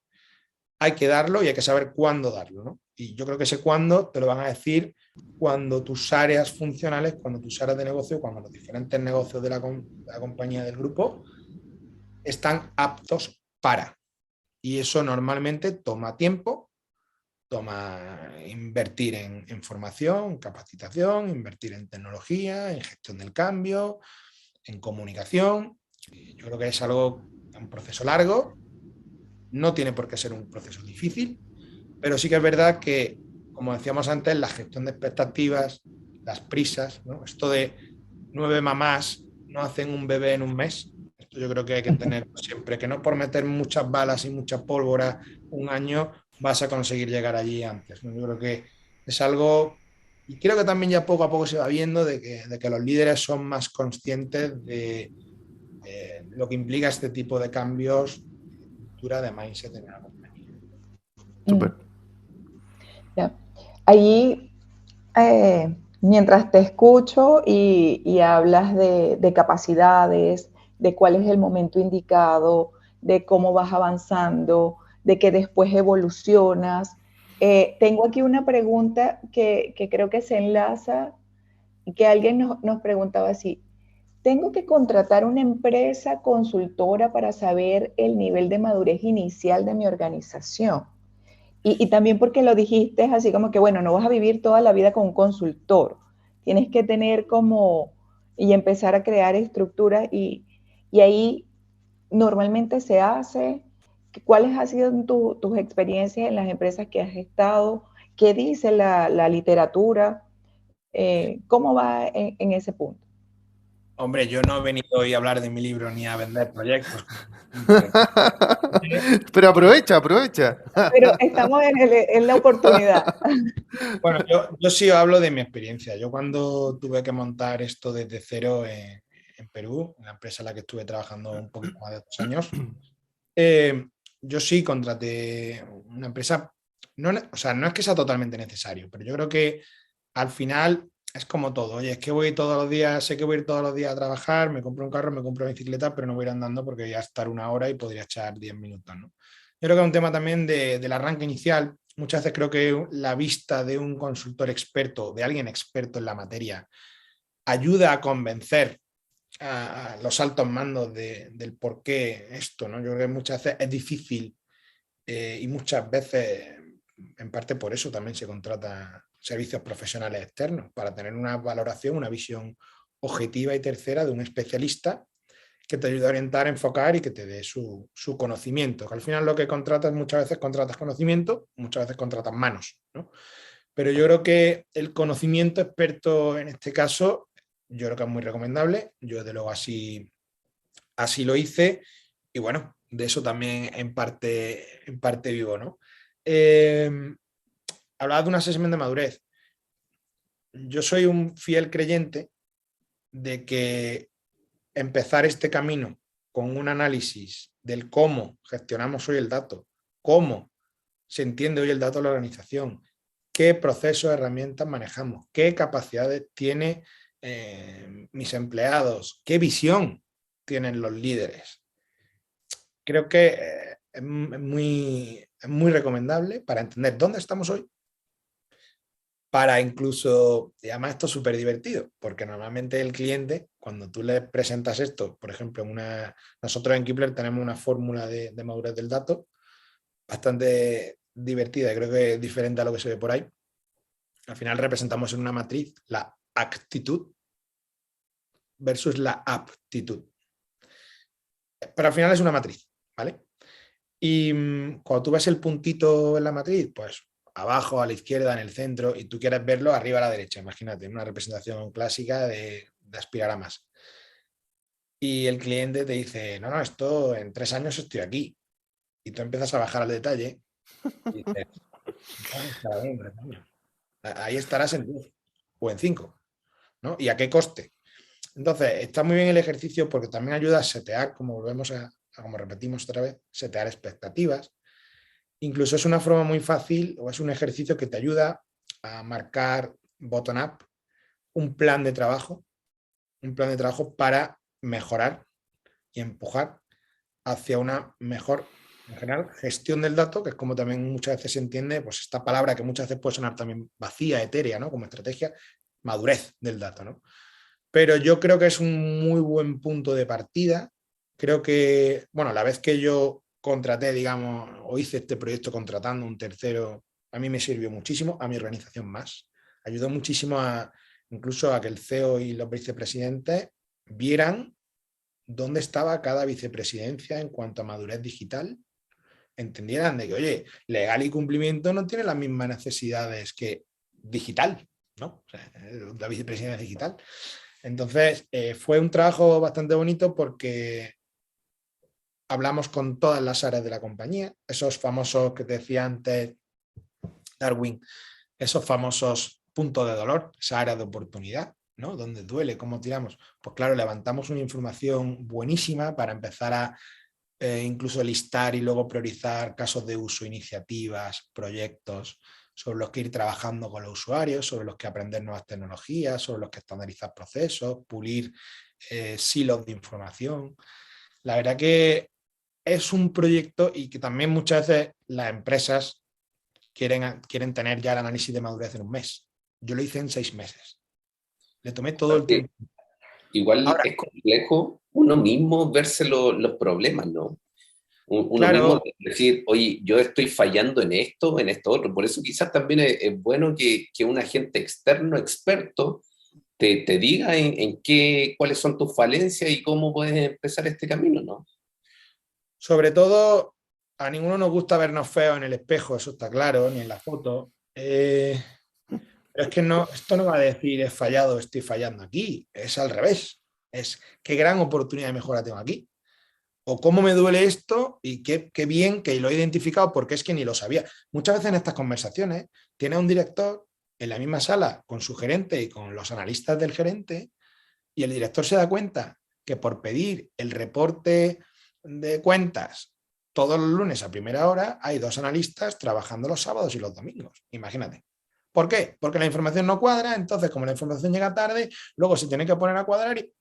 hay que darlo y hay que saber cuándo darlo, ¿no? Y yo creo que ese cuándo te lo van a decir cuando tus áreas funcionales, cuando tus áreas de negocio, cuando los diferentes negocios de la compañía, del grupo, están aptos para. Y eso normalmente toma tiempo, toma invertir en formación, capacitación, invertir en tecnología, en gestión del cambio, en comunicación. Yo creo que es un proceso largo, no tiene por qué ser un proceso difícil, pero sí que es verdad que, como decíamos antes, la gestión de expectativas, las prisas, ¿no? Esto de 9 mamás no hacen un bebé en un mes. Esto yo creo que hay que tener siempre, que no por meter muchas balas y mucha pólvora un año vas a conseguir llegar allí antes, ¿no? Yo creo que es algo, y creo que también ya poco a poco se va viendo de que los líderes son más conscientes de lo que implica este tipo de cambios de cultura, de mindset en la compañía.
Súper.
Ya. Ahí, mientras te escucho y hablas de capacidades, de cuál es el momento indicado, de cómo vas avanzando, de que después evolucionas, tengo aquí una pregunta que creo que se enlaza y que alguien nos preguntaba así. ¿Tengo que contratar una empresa consultora para saber el nivel de madurez inicial de mi organización? Y también porque lo dijiste así como que, bueno, no vas a vivir toda la vida con un consultor. Tienes que tener como, y empezar a crear estructuras y ahí normalmente se hace. ¿Cuáles han sido tus experiencias en las empresas que has estado? ¿Qué dice la literatura? ¿Cómo va en ese punto?
Hombre, yo no he venido hoy a hablar de mi libro ni a vender proyectos.
Pero aprovecha.
Pero estamos en la oportunidad.
Bueno, yo sí hablo de mi experiencia. Yo cuando tuve que montar esto desde cero en Perú, en la empresa en la que estuve trabajando un poquito más de 2 años, yo sí contraté una empresa, o sea, no es que sea totalmente necesario, pero yo creo que al final es como todo. Oye, es que voy todos los días, sé que voy a ir todos los días a trabajar, me compro un carro, me compro una bicicleta, pero no voy a ir andando porque voy a estar 1 hora y podría echar 10 minutos, ¿no? Yo creo que es un tema también del arranque inicial. Muchas veces creo que la vista de un consultor experto, de alguien experto en la materia, ayuda a convencer a los altos mandos del por qué esto, ¿no? Yo creo que muchas veces es difícil y muchas veces, en parte por eso también se contrata servicios profesionales externos, para tener una valoración, una visión objetiva y tercera de un especialista que te ayude a orientar, a enfocar y que te dé su conocimiento. Que al final lo que contratas, muchas veces contratas conocimiento, muchas veces contratas manos, ¿no? Pero yo creo que el conocimiento experto en este caso, yo creo que es muy recomendable. Yo desde luego así lo hice y bueno, de eso también en parte vivo, ¿no? Hablaba de un assessment de madurez. Yo soy un fiel creyente de que empezar este camino con un análisis del cómo gestionamos hoy el dato, cómo se entiende hoy el dato de la organización, qué procesos, herramientas manejamos, qué capacidades tienen mis empleados, qué visión tienen los líderes. Creo que es muy recomendable para entender dónde estamos hoy, para incluso, y además esto es súper divertido, porque normalmente el cliente, cuando tú le presentas esto, por ejemplo, nosotros en Keepler tenemos una fórmula de madurez del dato bastante divertida, y creo que es diferente a lo que se ve por ahí. Al final representamos en una matriz la actitud versus la aptitud. Pero al final es una matriz, ¿vale? Y cuando tú ves el puntito en la matriz, pues abajo, a la izquierda, en el centro, y tú quieres verlo arriba a la derecha, imagínate, una representación clásica de aspirar a más. Y el cliente te dice, no, esto en 3 años estoy aquí. Y tú empiezas a bajar al detalle y dices, ahí estarás en 10 o en 5, ¿no? ¿Y a qué coste? Entonces, está muy bien el ejercicio porque también ayuda a setear, como volvemos como repetimos otra vez, setear expectativas. Incluso es una forma muy fácil o es un ejercicio que te ayuda a marcar bottom-up un plan de trabajo para mejorar y empujar hacia una mejor, en general, gestión del dato, que es como también muchas veces se entiende, pues esta palabra que muchas veces puede sonar también vacía, etérea, ¿no? Como estrategia, madurez del dato, ¿no? Pero yo creo que es un muy buen punto de partida. Creo que, bueno, la vez que yo contraté, digamos, o hice este proyecto contratando un tercero, a mí me sirvió muchísimo, a mi organización más. Ayudó muchísimo incluso a que el CEO y los vicepresidentes vieran dónde estaba cada vicepresidencia en cuanto a madurez digital, entendieran de que, oye, legal y cumplimiento no tiene las mismas necesidades que digital, ¿no? O sea, la vicepresidencia digital. Entonces, fue un trabajo bastante bonito porque hablamos con todas las áreas de la compañía, esos famosos que te decía antes, Darwin, esos famosos puntos de dolor, esa área de oportunidad, ¿no? Donde duele, cómo tiramos. Pues claro, levantamos una información buenísima para empezar a incluso listar y luego priorizar casos de uso, iniciativas, proyectos sobre los que ir trabajando con los usuarios, sobre los que aprender nuevas tecnologías, sobre los que estandarizar procesos, pulir silos de información. La verdad que es un proyecto y que también muchas veces las empresas quieren tener ya el análisis de madurez en un mes. Yo lo hice en 6 meses. Le tomé todo el tiempo.
Igual
Ahora,
es complejo uno mismo verse los problemas, ¿no? Uno mismo
claro,
decir, oye, yo estoy fallando en esto otro. Por eso quizás también es bueno que un agente externo, experto, te diga cuáles son tus falencias y cómo puedes empezar este camino, ¿no?
sobre todo, a ninguno nos gusta vernos feos en el espejo, eso está claro, ni en la foto. Pero es que no, esto no va a decir he fallado, estoy fallando aquí, es al revés. es qué gran oportunidad de mejora tengo aquí. O cómo me duele esto y qué bien que lo he identificado porque es que ni lo sabía. Muchas veces en estas conversaciones tiene un director en la misma sala con su gerente y con los analistas del gerente y el director se da cuenta que por pedir el reporte de cuentas todos los lunes a primera hora hay 2 analistas trabajando los sábados y los domingos. Imagínate. ¿Por qué? Porque la información no cuadra, entonces como la información llega tarde, luego se tiene que poner a cuadrar y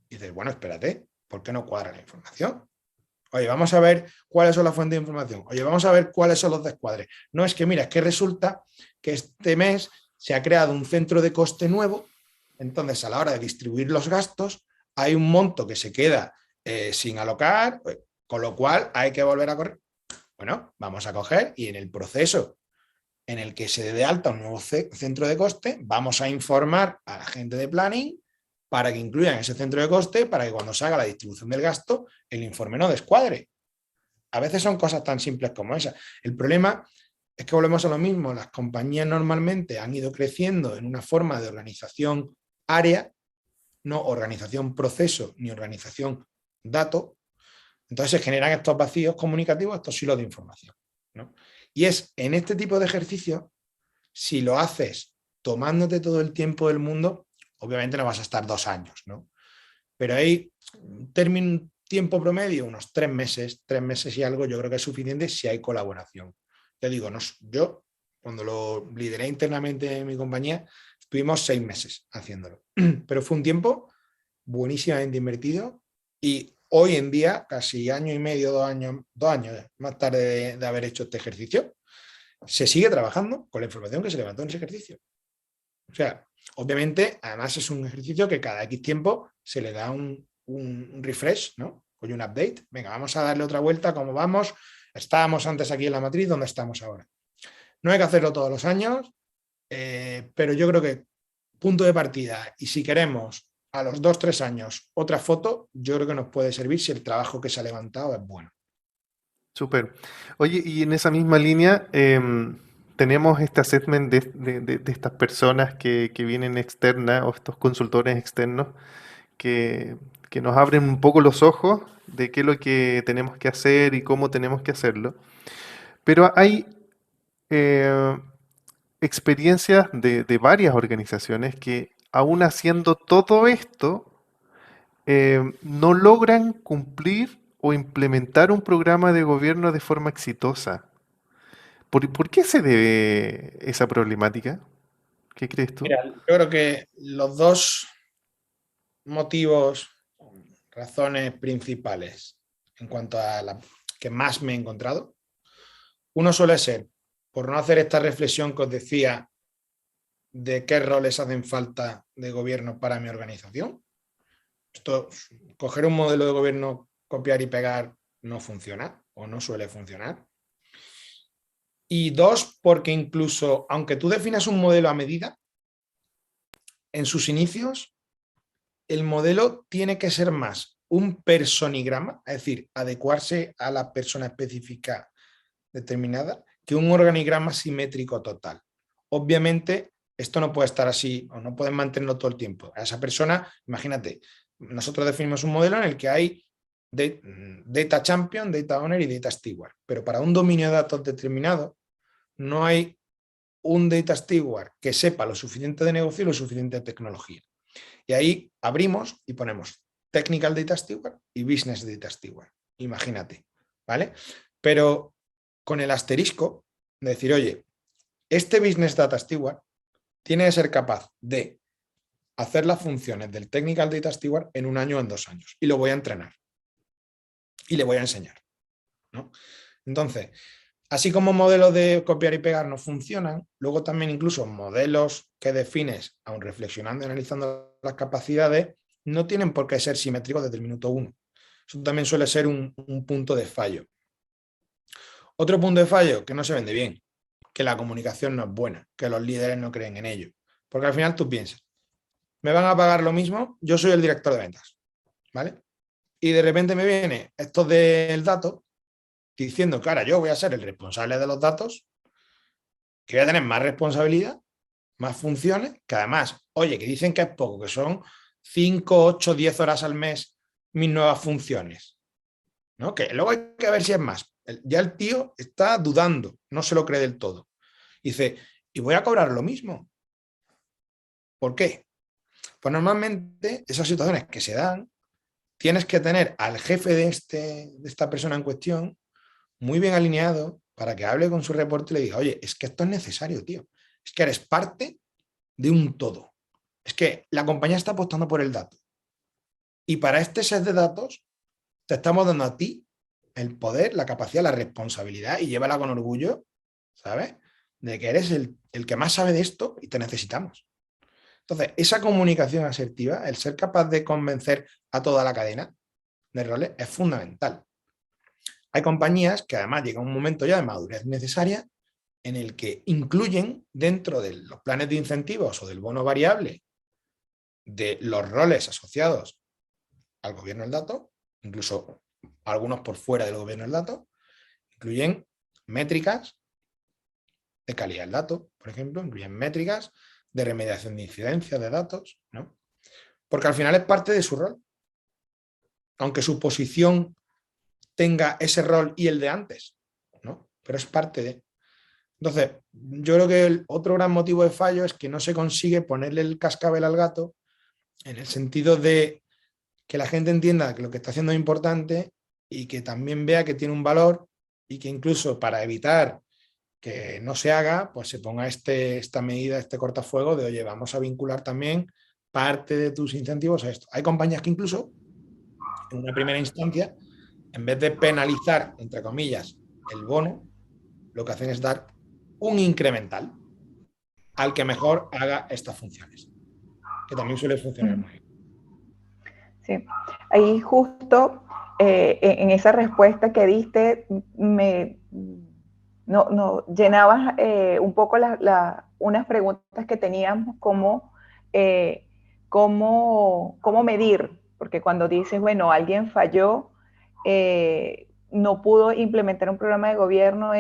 dices, bueno, espérate, ¿por qué no cuadra la información? Oye, vamos a ver cuáles son las fuentes de información. Oye, vamos a ver cuáles son los descuadres. No, es que mira, es que resulta que este mes se ha creado un centro de coste nuevo, entonces a la hora de distribuir los gastos hay un monto que se queda sin alocar, con lo cual hay que volver a correr. Bueno, vamos a coger y en el proceso en el que se dé de alta un nuevo centro de coste, vamos a informar a la gente de planning para que incluyan ese centro de coste, para que cuando se haga la distribución del gasto, el informe no descuadre. A veces son cosas tan simples como esa. El problema es que volvemos a lo mismo. Las compañías normalmente han ido creciendo en una forma de organización área, no organización proceso ni organización dato. Entonces se generan estos vacíos comunicativos, estos hilos de información, ¿no? Y es en este tipo de ejercicios, si lo haces tomándote todo el tiempo del mundo, obviamente no vas a estar 2 años, ¿no? Pero hay un tiempo promedio, unos 3 meses y algo, yo creo que es suficiente si hay colaboración. Te digo, yo cuando lo lideré internamente en mi compañía, estuvimos 6 meses haciéndolo. Pero fue un tiempo buenísimamente invertido y hoy en día, casi año y medio, 2 años más tarde de haber hecho este ejercicio, se sigue trabajando con la información que se levantó en ese ejercicio. O sea, obviamente, además es un ejercicio que cada X tiempo se le da un refresh, ¿no? O un update. Venga, vamos a darle otra vuelta, ¿cómo vamos? Estábamos antes aquí en la matriz, ¿dónde estamos ahora? No hay que hacerlo todos los años, pero yo creo que punto de partida, y si queremos a los 2-3 años otra foto, yo creo que nos puede servir si el trabajo que se ha levantado es bueno.
Súper. Oye, y en esa misma línea, tenemos este assessment de estas personas que vienen externas o estos consultores externos que nos abren un poco los ojos de qué es lo que tenemos que hacer y cómo tenemos que hacerlo. Pero hay experiencias de varias organizaciones que aún haciendo todo esto, no logran cumplir o implementar un programa de gobierno de forma exitosa. ¿Por qué se debe esa problemática? ¿Qué crees tú?
Mira, yo creo que los 2 motivos, razones principales en cuanto a la que más me he encontrado, uno suele ser por no hacer esta reflexión que os decía de qué roles hacen falta de gobierno para mi organización. Esto, coger un modelo de gobierno, copiar y pegar no funciona o no suele funcionar. Y 2, porque incluso aunque tú definas un modelo a medida, en sus inicios el modelo tiene que ser más un personigrama, es decir, adecuarse a la persona específica determinada, que un organigrama simétrico total. Obviamente, esto no puede estar así o no pueden mantenerlo todo el tiempo. A esa persona, imagínate, nosotros definimos un modelo en el que hay Data Champion, Data Owner y Data Steward, pero para un dominio de datos determinado no hay un Data Steward que sepa lo suficiente de negocio y lo suficiente de tecnología. Y ahí abrimos y ponemos Technical Data Steward y Business Data Steward. Imagínate, ¿vale? Pero con el asterisco de decir, oye, este Business Data Steward tiene que ser capaz de hacer las funciones del Technical Data Steward en 1 año o en 2 años. Y lo voy a entrenar. Y le voy a enseñar, ¿no? Entonces, así como modelos de copiar y pegar no funcionan, luego también incluso modelos que defines, aun reflexionando y analizando las capacidades, no tienen por qué ser simétricos desde el minuto 1. Eso también suele ser un punto de fallo. Otro punto de fallo, que no se vende bien, que la comunicación no es buena, que los líderes no creen en ello. Porque al final tú piensas, me van a pagar lo mismo, yo soy el director de ventas, ¿vale? Y de repente me viene esto del dato diciendo que ahora yo voy a ser el responsable de los datos, que voy a tener más responsabilidad, más funciones, que además, oye, que dicen que es poco, que son 5, 8, 10 horas al mes mis nuevas funciones, ¿no? Que luego hay que ver si es más. Ya el tío está dudando, no se lo cree del todo. Dice, ¿y voy a cobrar lo mismo? ¿Por qué? Pues normalmente esas situaciones que se dan, tienes que tener al jefe de esta persona en cuestión muy bien alineado para que hable con su reporte y le diga, oye, es que esto es necesario, tío. Es que eres parte de un todo. Es que la compañía está apostando por el dato. Y para este set de datos, te estamos dando a ti el poder, la capacidad, la responsabilidad, y llévala con orgullo, ¿sabes? De que eres el que más sabe de esto y te necesitamos. Entonces, esa comunicación asertiva, el ser capaz de convencer a toda la cadena de roles, es fundamental. Hay compañías que además llega un momento ya de madurez necesaria en el que incluyen dentro de los planes de incentivos o del bono variable de los roles asociados al gobierno del dato, incluso algunos por fuera del gobierno del dato, incluyen métricas de calidad del dato, por ejemplo, incluyen métricas de remediación de incidencia de datos, ¿no? Porque al final es parte de su rol. Aunque su posición tenga ese rol y el de antes, ¿no? Pero es parte de... Entonces, yo creo que el otro gran motivo de fallo es que no se consigue ponerle el cascabel al gato en el sentido de que la gente entienda que lo que está haciendo es importante y que también vea que tiene un valor y que incluso para evitar que no se haga, pues se ponga esta medida, este cortafuego de, oye, vamos a vincular también parte de tus incentivos a esto. Hay compañías que incluso, en una primera instancia, en vez de penalizar, entre comillas, el bono, lo que hacen es dar un incremental al que mejor haga estas funciones, que también suele funcionar muy bien.
Sí, ahí justo en esa respuesta que diste, llenabas un poco unas preguntas que teníamos como cómo medir, porque cuando dices, bueno, alguien falló, no pudo implementar un programa de gobierno,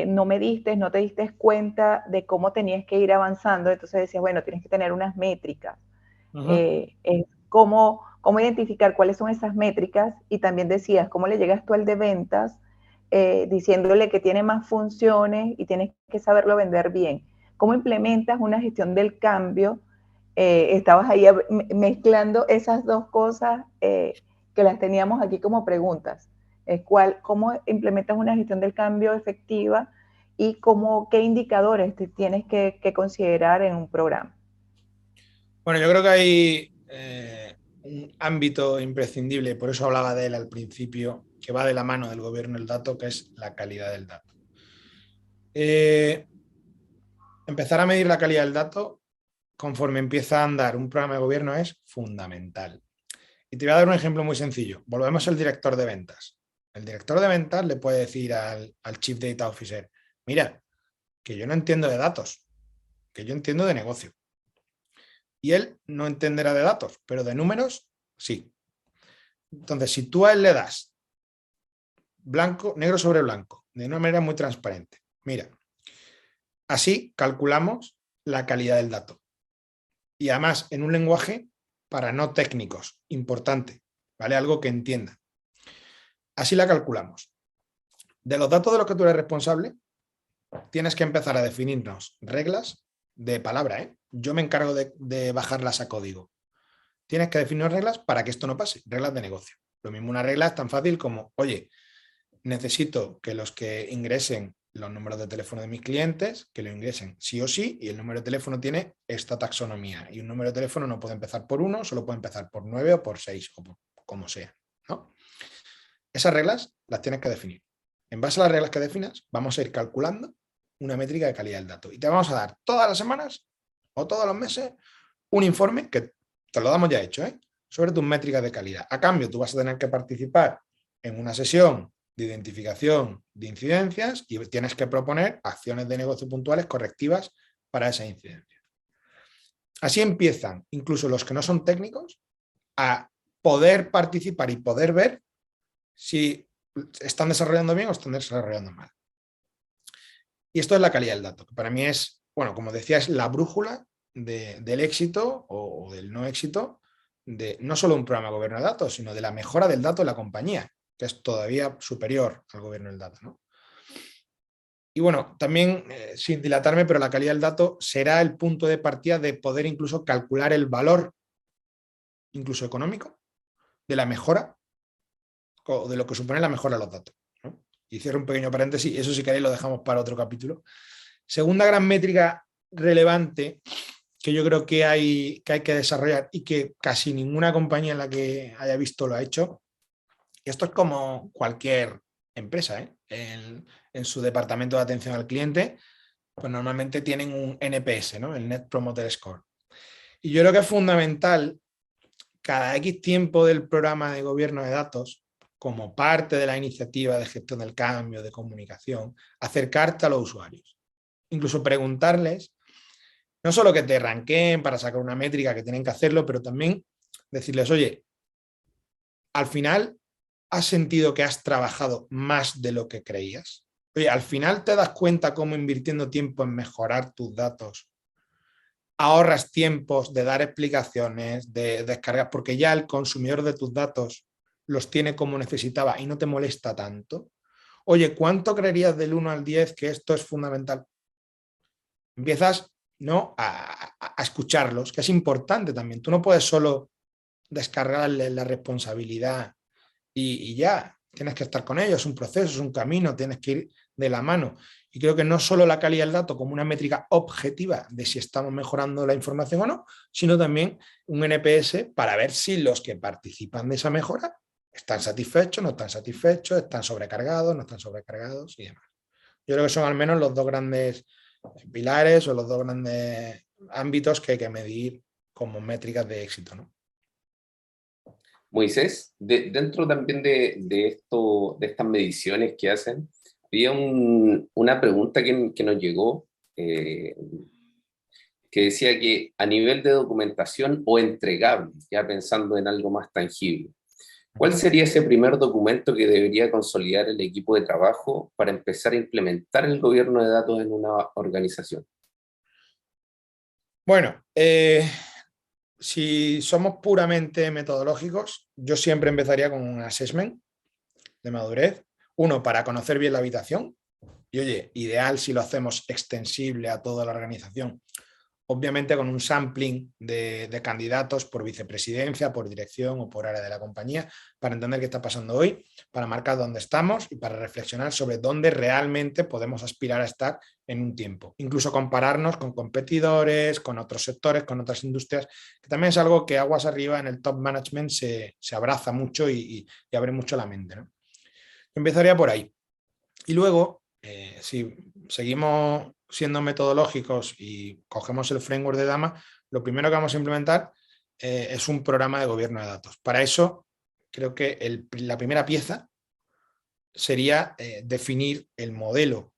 no mediste, no te diste cuenta de cómo tenías que ir avanzando, entonces decías, bueno, tienes que tener unas métricas. Cómo identificar cuáles son esas métricas, y también decías, cómo le llegas tú al de ventas diciéndole que tiene más funciones y tienes que saberlo vender bien. ¿Cómo implementas una gestión del cambio? Estabas ahí mezclando esas dos cosas que las teníamos aquí como preguntas. ¿Cómo implementas una gestión del cambio efectiva y qué indicadores te tienes que considerar en un programa?
Bueno, yo creo que hay un ámbito imprescindible, por eso hablaba de él al principio, que va de la mano del gobierno del dato, que es la calidad del dato. Empezar a medir la calidad del dato conforme empieza a andar un programa de gobierno es fundamental. Y te voy a dar un ejemplo muy sencillo. Volvemos al director de ventas. El director de ventas le puede decir al Chief Data Officer, mira, que yo no entiendo de datos, que yo entiendo de negocio. Y él no entenderá de datos, pero de números sí. Entonces, si tú a él le das blanco, negro sobre blanco, de una manera muy transparente, mira, así calculamos la calidad del dato. Y además en un lenguaje para no técnicos, importante, ¿vale? Algo que entienda. Así la calculamos. De los datos de los que tú eres responsable, tienes que empezar a definirnos reglas de palabra, ¿eh? Yo me encargo de bajarlas a código. Tienes que definir reglas para que esto no pase, reglas de negocio. Lo mismo una regla es tan fácil como, oye, necesito que los que ingresen los números de teléfono de mis clientes, que lo ingresen sí o sí, y el número de teléfono tiene esta taxonomía. Y un número de teléfono no puede empezar por 1, solo puede empezar por 9 o por 6, o por como sea, ¿no? Esas reglas las tienes que definir. En base a las reglas que definas, vamos a ir calculando una métrica de calidad del dato. Y te vamos a dar todas las semanas o todos los meses un informe que te lo damos ya hecho, sobre tus métricas de calidad. A cambio, tú vas a tener que participar en una sesión de identificación de incidencias y tienes que proponer acciones de negocio puntuales correctivas para esa incidencia. Así empiezan incluso los que no son técnicos a poder participar y poder ver si están desarrollando bien o están desarrollando mal. Y esto es la calidad del dato, que para mí es, bueno, como decía, es la brújula del éxito o del no éxito no solo un programa de gobierno de datos, sino de la mejora del dato de la compañía, que es todavía superior al gobierno del dato, ¿no? Y bueno, también, sin dilatarme, pero la calidad del dato será el punto de partida de poder incluso calcular el valor, incluso económico, de la mejora o de lo que supone la mejora de los datos, ¿no? Y cierro un pequeño paréntesis, eso si queréis lo dejamos para otro capítulo. Segunda gran métrica relevante que yo creo que hay que desarrollar y que casi ninguna compañía en la que haya visto lo ha hecho. Y esto es como cualquier empresa, ¿eh? En su departamento de atención al cliente, pues normalmente tienen un NPS, ¿no? El Net Promoter Score. Y yo creo que es fundamental cada X tiempo del programa de gobierno de datos, como parte de la iniciativa de gestión del cambio, de comunicación, acercarte a los usuarios. Incluso preguntarles, no solo que te ranqueen para sacar una métrica que tienen que hacerlo, pero también decirles, oye, al final, ¿has sentido que has trabajado más de lo que creías? Oye, al final te das cuenta cómo invirtiendo tiempo en mejorar tus datos, ahorras tiempos de dar explicaciones, de descargar, porque ya el consumidor de tus datos los tiene como necesitaba y no te molesta tanto. Oye, ¿cuánto creerías del 1 al 10 que esto es fundamental? Empiezas, ¿no?, a escucharlos, que es importante también. Tú no puedes solo descargarle la responsabilidad y ya, tienes que estar con ellos, es un proceso, es un camino, tienes que ir de la mano. Y creo que no solo la calidad del dato como una métrica objetiva de si estamos mejorando la información o no, sino también un NPS para ver si los que participan de esa mejora están satisfechos, no están satisfechos, están sobrecargados, no están sobrecargados y demás. Yo creo que son al menos los dos grandes pilares o los dos grandes ámbitos que hay que medir como métricas de éxito, ¿no?
Moisés, dentro también de estas mediciones que hacen, había una pregunta que nos llegó, que decía que a nivel de documentación o entregable, ya pensando en algo más tangible, ¿cuál sería ese primer documento que debería consolidar el equipo de trabajo para empezar a implementar el gobierno de datos en una organización?
Bueno, si somos puramente metodológicos, yo siempre empezaría con un assessment de madurez. Uno, para conocer bien la habitación. Y oye, ideal si lo hacemos extensible a toda la organización. Obviamente con un sampling de candidatos por vicepresidencia, por dirección o por área de la compañía, para entender qué está pasando hoy, para marcar dónde estamos y para reflexionar sobre dónde realmente podemos aspirar a estar en un tiempo. Incluso compararnos con competidores, con otros sectores, con otras industrias, que también es algo que aguas arriba en el top management se abraza mucho y abre mucho la mente, ¿no? Empezaría por ahí. Y luego, si seguimos siendo metodológicos y cogemos el framework de DAMA, lo primero que vamos a implementar es un programa de gobierno de datos. Para eso, creo que la primera pieza sería definir el modelo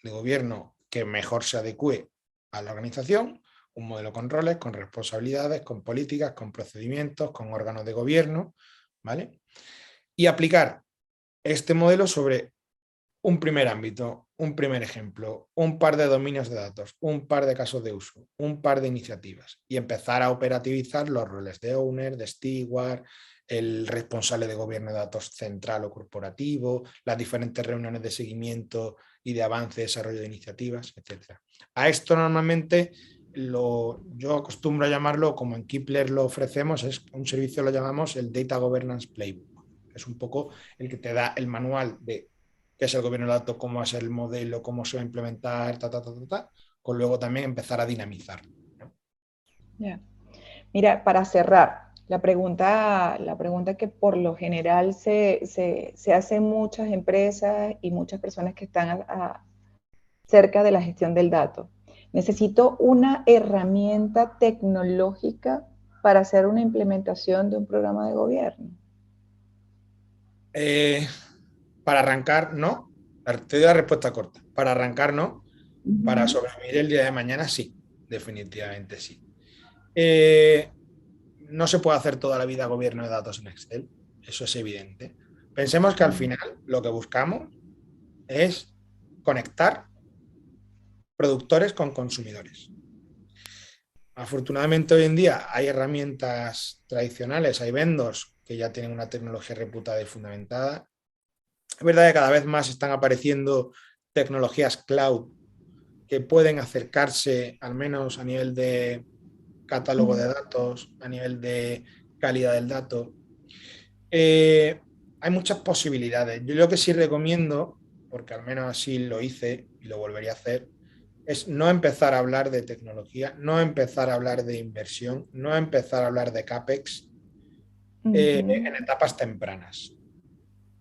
de gobierno que mejor se adecue a la organización, un modelo con roles, con responsabilidades, con políticas, con procedimientos, con órganos de gobierno, ¿vale? Y aplicar este modelo sobre un primer ámbito, un primer ejemplo, un par de dominios de datos, un par de casos de uso, un par de iniciativas y empezar a operativizar los roles de owner, de steward, el responsable de gobierno de datos central o corporativo, las diferentes reuniones de seguimiento y de avance, desarrollo de iniciativas, etc. A esto normalmente yo acostumbro a llamarlo, como en Kipler lo ofrecemos, es un servicio, lo llamamos el Data Governance Playbook. Es un poco el que te da el manual de qué es el gobierno de datos, cómo va a ser el modelo, cómo se va a implementar, con luego también empezar a dinamizar.
Yeah. Mira, para cerrar, la pregunta que por lo general se hace en muchas empresas y muchas personas que están cerca de la gestión del dato. Necesito una herramienta tecnológica para hacer una implementación de un programa de gobierno.
Para arrancar, no. Te doy la respuesta corta. Para arrancar, no. Para sobrevivir el día de mañana, sí. Definitivamente sí. No se puede hacer toda la vida gobierno de datos en Excel. Eso es evidente. Pensemos que al final lo que buscamos es conectar productores con consumidores. afortunadamente hoy en día hay herramientas tradicionales, hay vendors que ya tienen una tecnología reputada y fundamentada. Es verdad que cada vez más están apareciendo tecnologías cloud que pueden acercarse, al menos a nivel de catálogo de datos, a nivel de calidad del dato. Hay muchas posibilidades. Yo lo que sí recomiendo, porque al menos así lo hice y lo volvería a hacer, es no empezar a hablar de tecnología, no empezar a hablar de inversión, no empezar a hablar de CAPEX en etapas tempranas.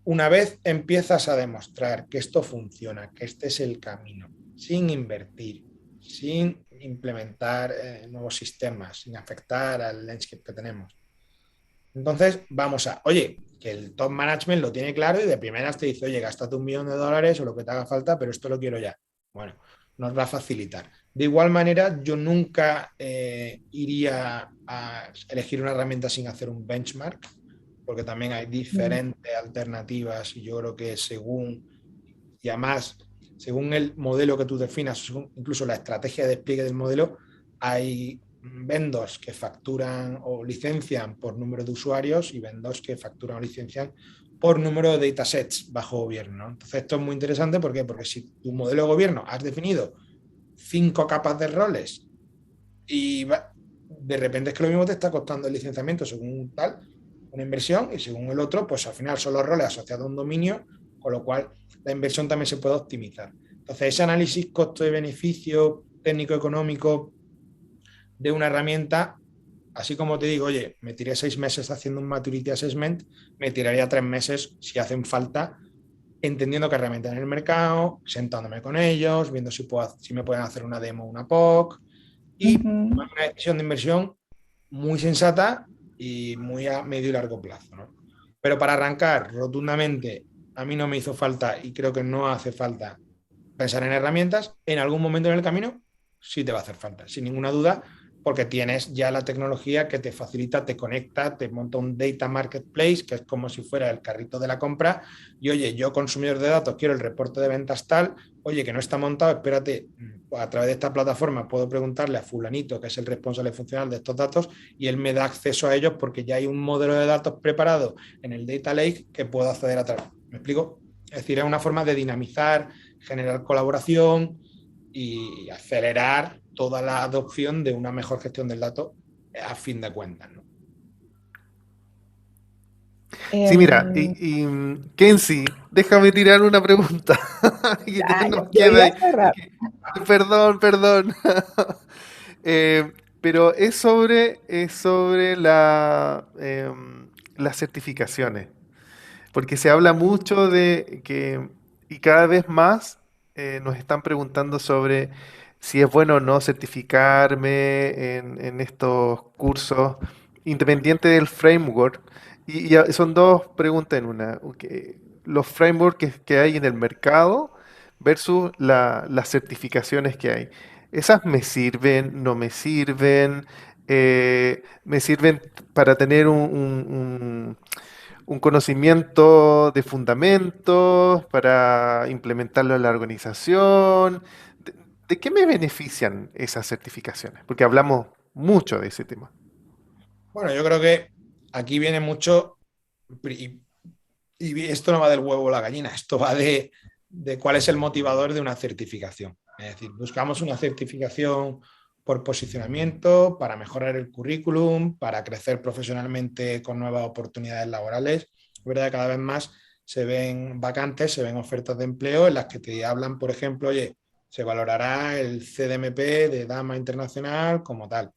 Una vez empiezas a demostrar que esto funciona, que este es el camino, sin invertir, sin implementar nuevos sistemas, sin afectar al landscape que tenemos. Entonces, vamos a, oye, que el top management lo tiene claro y de primeras te dice, oye, gástate $1.000.000 o lo que te haga falta, pero esto lo quiero ya. Bueno, nos va a facilitar. De igual manera, yo nunca iría a elegir una herramienta sin hacer un benchmark, porque también hay diferentes alternativas y yo creo que según, y además, según el modelo que tú definas, según incluso la estrategia de despliegue del modelo, hay vendors que facturan o licencian por número de usuarios y vendors que facturan o licencian por número de datasets bajo gobierno. Entonces, esto es muy interesante. ¿Por qué? Porque si tu modelo de gobierno has definido 5 capas de roles y de repente es que lo mismo te está costando el licenciamiento según tal, una inversión, y según el otro, pues al final son los roles asociados a un dominio, con lo cual la inversión también se puede optimizar. Entonces, ese análisis costo de beneficio técnico-económico de una herramienta, así como te digo, oye, me tiré 6 meses haciendo un maturity assessment, me tiraría 3 meses si hacen falta, entendiendo qué herramienta en el mercado, sentándome con ellos, viendo si me pueden hacer una demo o una POC, y tomar una decisión de inversión muy sensata y muy a medio y largo plazo, ¿no? Pero para arrancar rotundamente, a mí no me hizo falta y creo que no hace falta pensar en herramientas. En algún momento en el camino sí te va a hacer falta, sin ninguna duda, porque tienes ya la tecnología que te facilita, te conecta, te monta un data marketplace, que es como si fuera el carrito de la compra, y oye, yo consumidor de datos quiero el reporte de ventas tal, oye, que no está montado, espérate, a través de esta plataforma puedo preguntarle a fulanito, que es el responsable funcional de estos datos, y él me da acceso a ellos porque ya hay un modelo de datos preparado en el data lake que puedo acceder a través. ¿Me explico? Es decir, es una forma de dinamizar, generar colaboración y acelerar toda la adopción de una mejor gestión del dato a fin de cuentas, ¿no?
Sí, mira, Kenzie, déjame tirar una pregunta que ya nos
Yo
queda
iba a
ahí.
cerrar.
Perdón, perdón. Pero es sobre las certificaciones, porque se habla mucho de que, y cada vez más nos están preguntando sobre si es bueno o no certificarme en estos cursos, independiente del framework. Y son dos preguntas en una. Los frameworks que hay en el mercado versus las certificaciones que hay. ¿Esas me sirven? ¿No me sirven? ¿Me sirven para tener un conocimiento de fundamentos, para implementarlo en la organización? ¿De qué me benefician esas certificaciones? Porque hablamos mucho de ese tema.
Bueno, yo creo que aquí viene mucho, y esto no va del huevo o la gallina, esto va de cuál es el motivador de una certificación. Es decir, buscamos una certificación por posicionamiento, para mejorar el currículum, para crecer profesionalmente con nuevas oportunidades laborales. Es verdad que cada vez más se ven vacantes, se ven ofertas de empleo en las que te hablan, por ejemplo, oye, se valorará el CDMP de Dama Internacional como tal.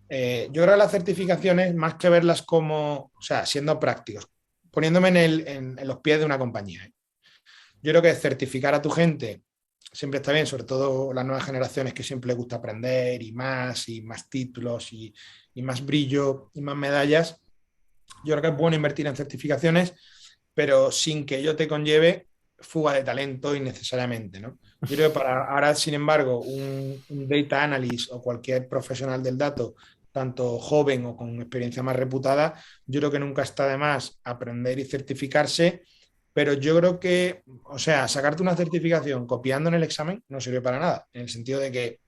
Yo creo que las certificaciones, más que verlas como, o sea, siendo prácticos, poniéndome en los pies de una compañía. Yo creo que certificar a tu gente siempre está bien, sobre todo las nuevas generaciones que siempre les gusta aprender y más títulos y más brillo y más medallas. Yo creo que es bueno invertir en certificaciones, pero sin que ello te conlleve fuga de talento innecesariamente, ¿no? Yo creo que para ahora, sin embargo, un data analyst o cualquier profesional del dato, tanto joven o con experiencia más reputada, yo creo que nunca está de más aprender y certificarse, pero yo creo que, o sea, sacarte una certificación copiando en el examen no sirve para nada, en el sentido de que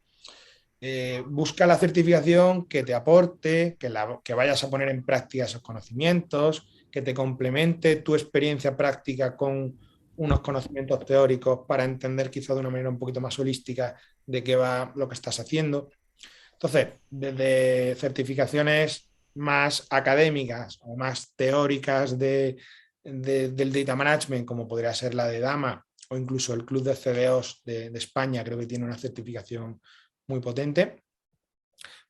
busca la certificación que te aporte, que vayas a poner en práctica esos conocimientos, que te complemente tu experiencia práctica con unos conocimientos teóricos para entender quizá de una manera un poquito más holística de qué va lo que estás haciendo. Entonces, desde certificaciones más académicas o más teóricas del data management, como podría ser la de Dama o incluso el Club de CDOs de España, creo que tiene una certificación muy potente.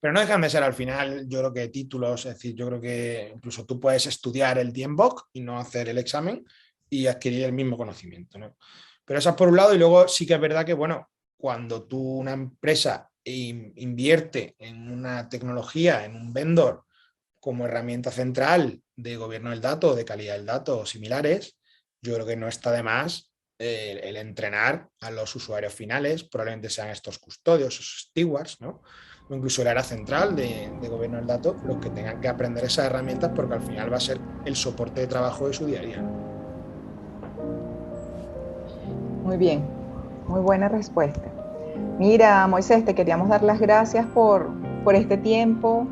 Pero no dejan de ser al final, yo creo que títulos, es decir, yo creo que incluso tú puedes estudiar el DMBOK y no hacer el examen y adquirir el mismo conocimiento, ¿no? Pero eso es por un lado, y luego sí que es verdad que, bueno, cuando tú, una empresa invierte en una tecnología, en un vendor, como herramienta central de gobierno del dato, de calidad del dato o similares, yo creo que no está de más el entrenar a los usuarios finales, probablemente sean estos custodios, esos stewards, ¿no? O incluso el área central de gobierno del dato, los que tengan que aprender esas herramientas, porque al final va a ser el soporte de trabajo de su día a día.
Muy bien, muy buena respuesta. Mira, Moisés, te queríamos dar las gracias por este tiempo,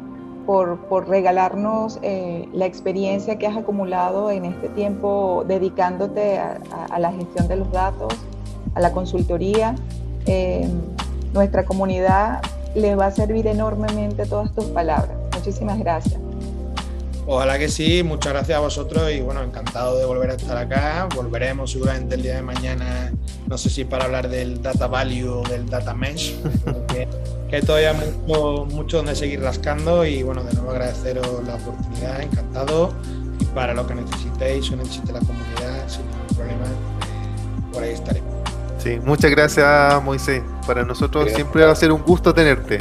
por regalarnos la experiencia que has acumulado en este tiempo dedicándote a la gestión de los datos, a la consultoría. Nuestra comunidad les va a servir enormemente todas tus palabras. Muchísimas gracias.
Ojalá que sí, muchas gracias a vosotros y bueno, encantado de volver a estar acá. Volveremos seguramente el día de mañana, no sé si para hablar del data value o del data mesh, que hay todavía mucho donde seguir rascando y bueno, de nuevo agradeceros la oportunidad, encantado. Y para lo que necesitéis o necesite la comunidad, sin ningún problema, por ahí estaremos.
Sí, muchas gracias, Moisés. Para nosotros siempre va a ser un gusto tenerte.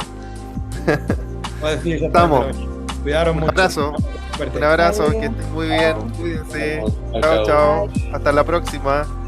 Estamos. Cuidaros mucho.
Un abrazo, que estén muy bien. Cuídense. Chao, chao. Hasta la próxima.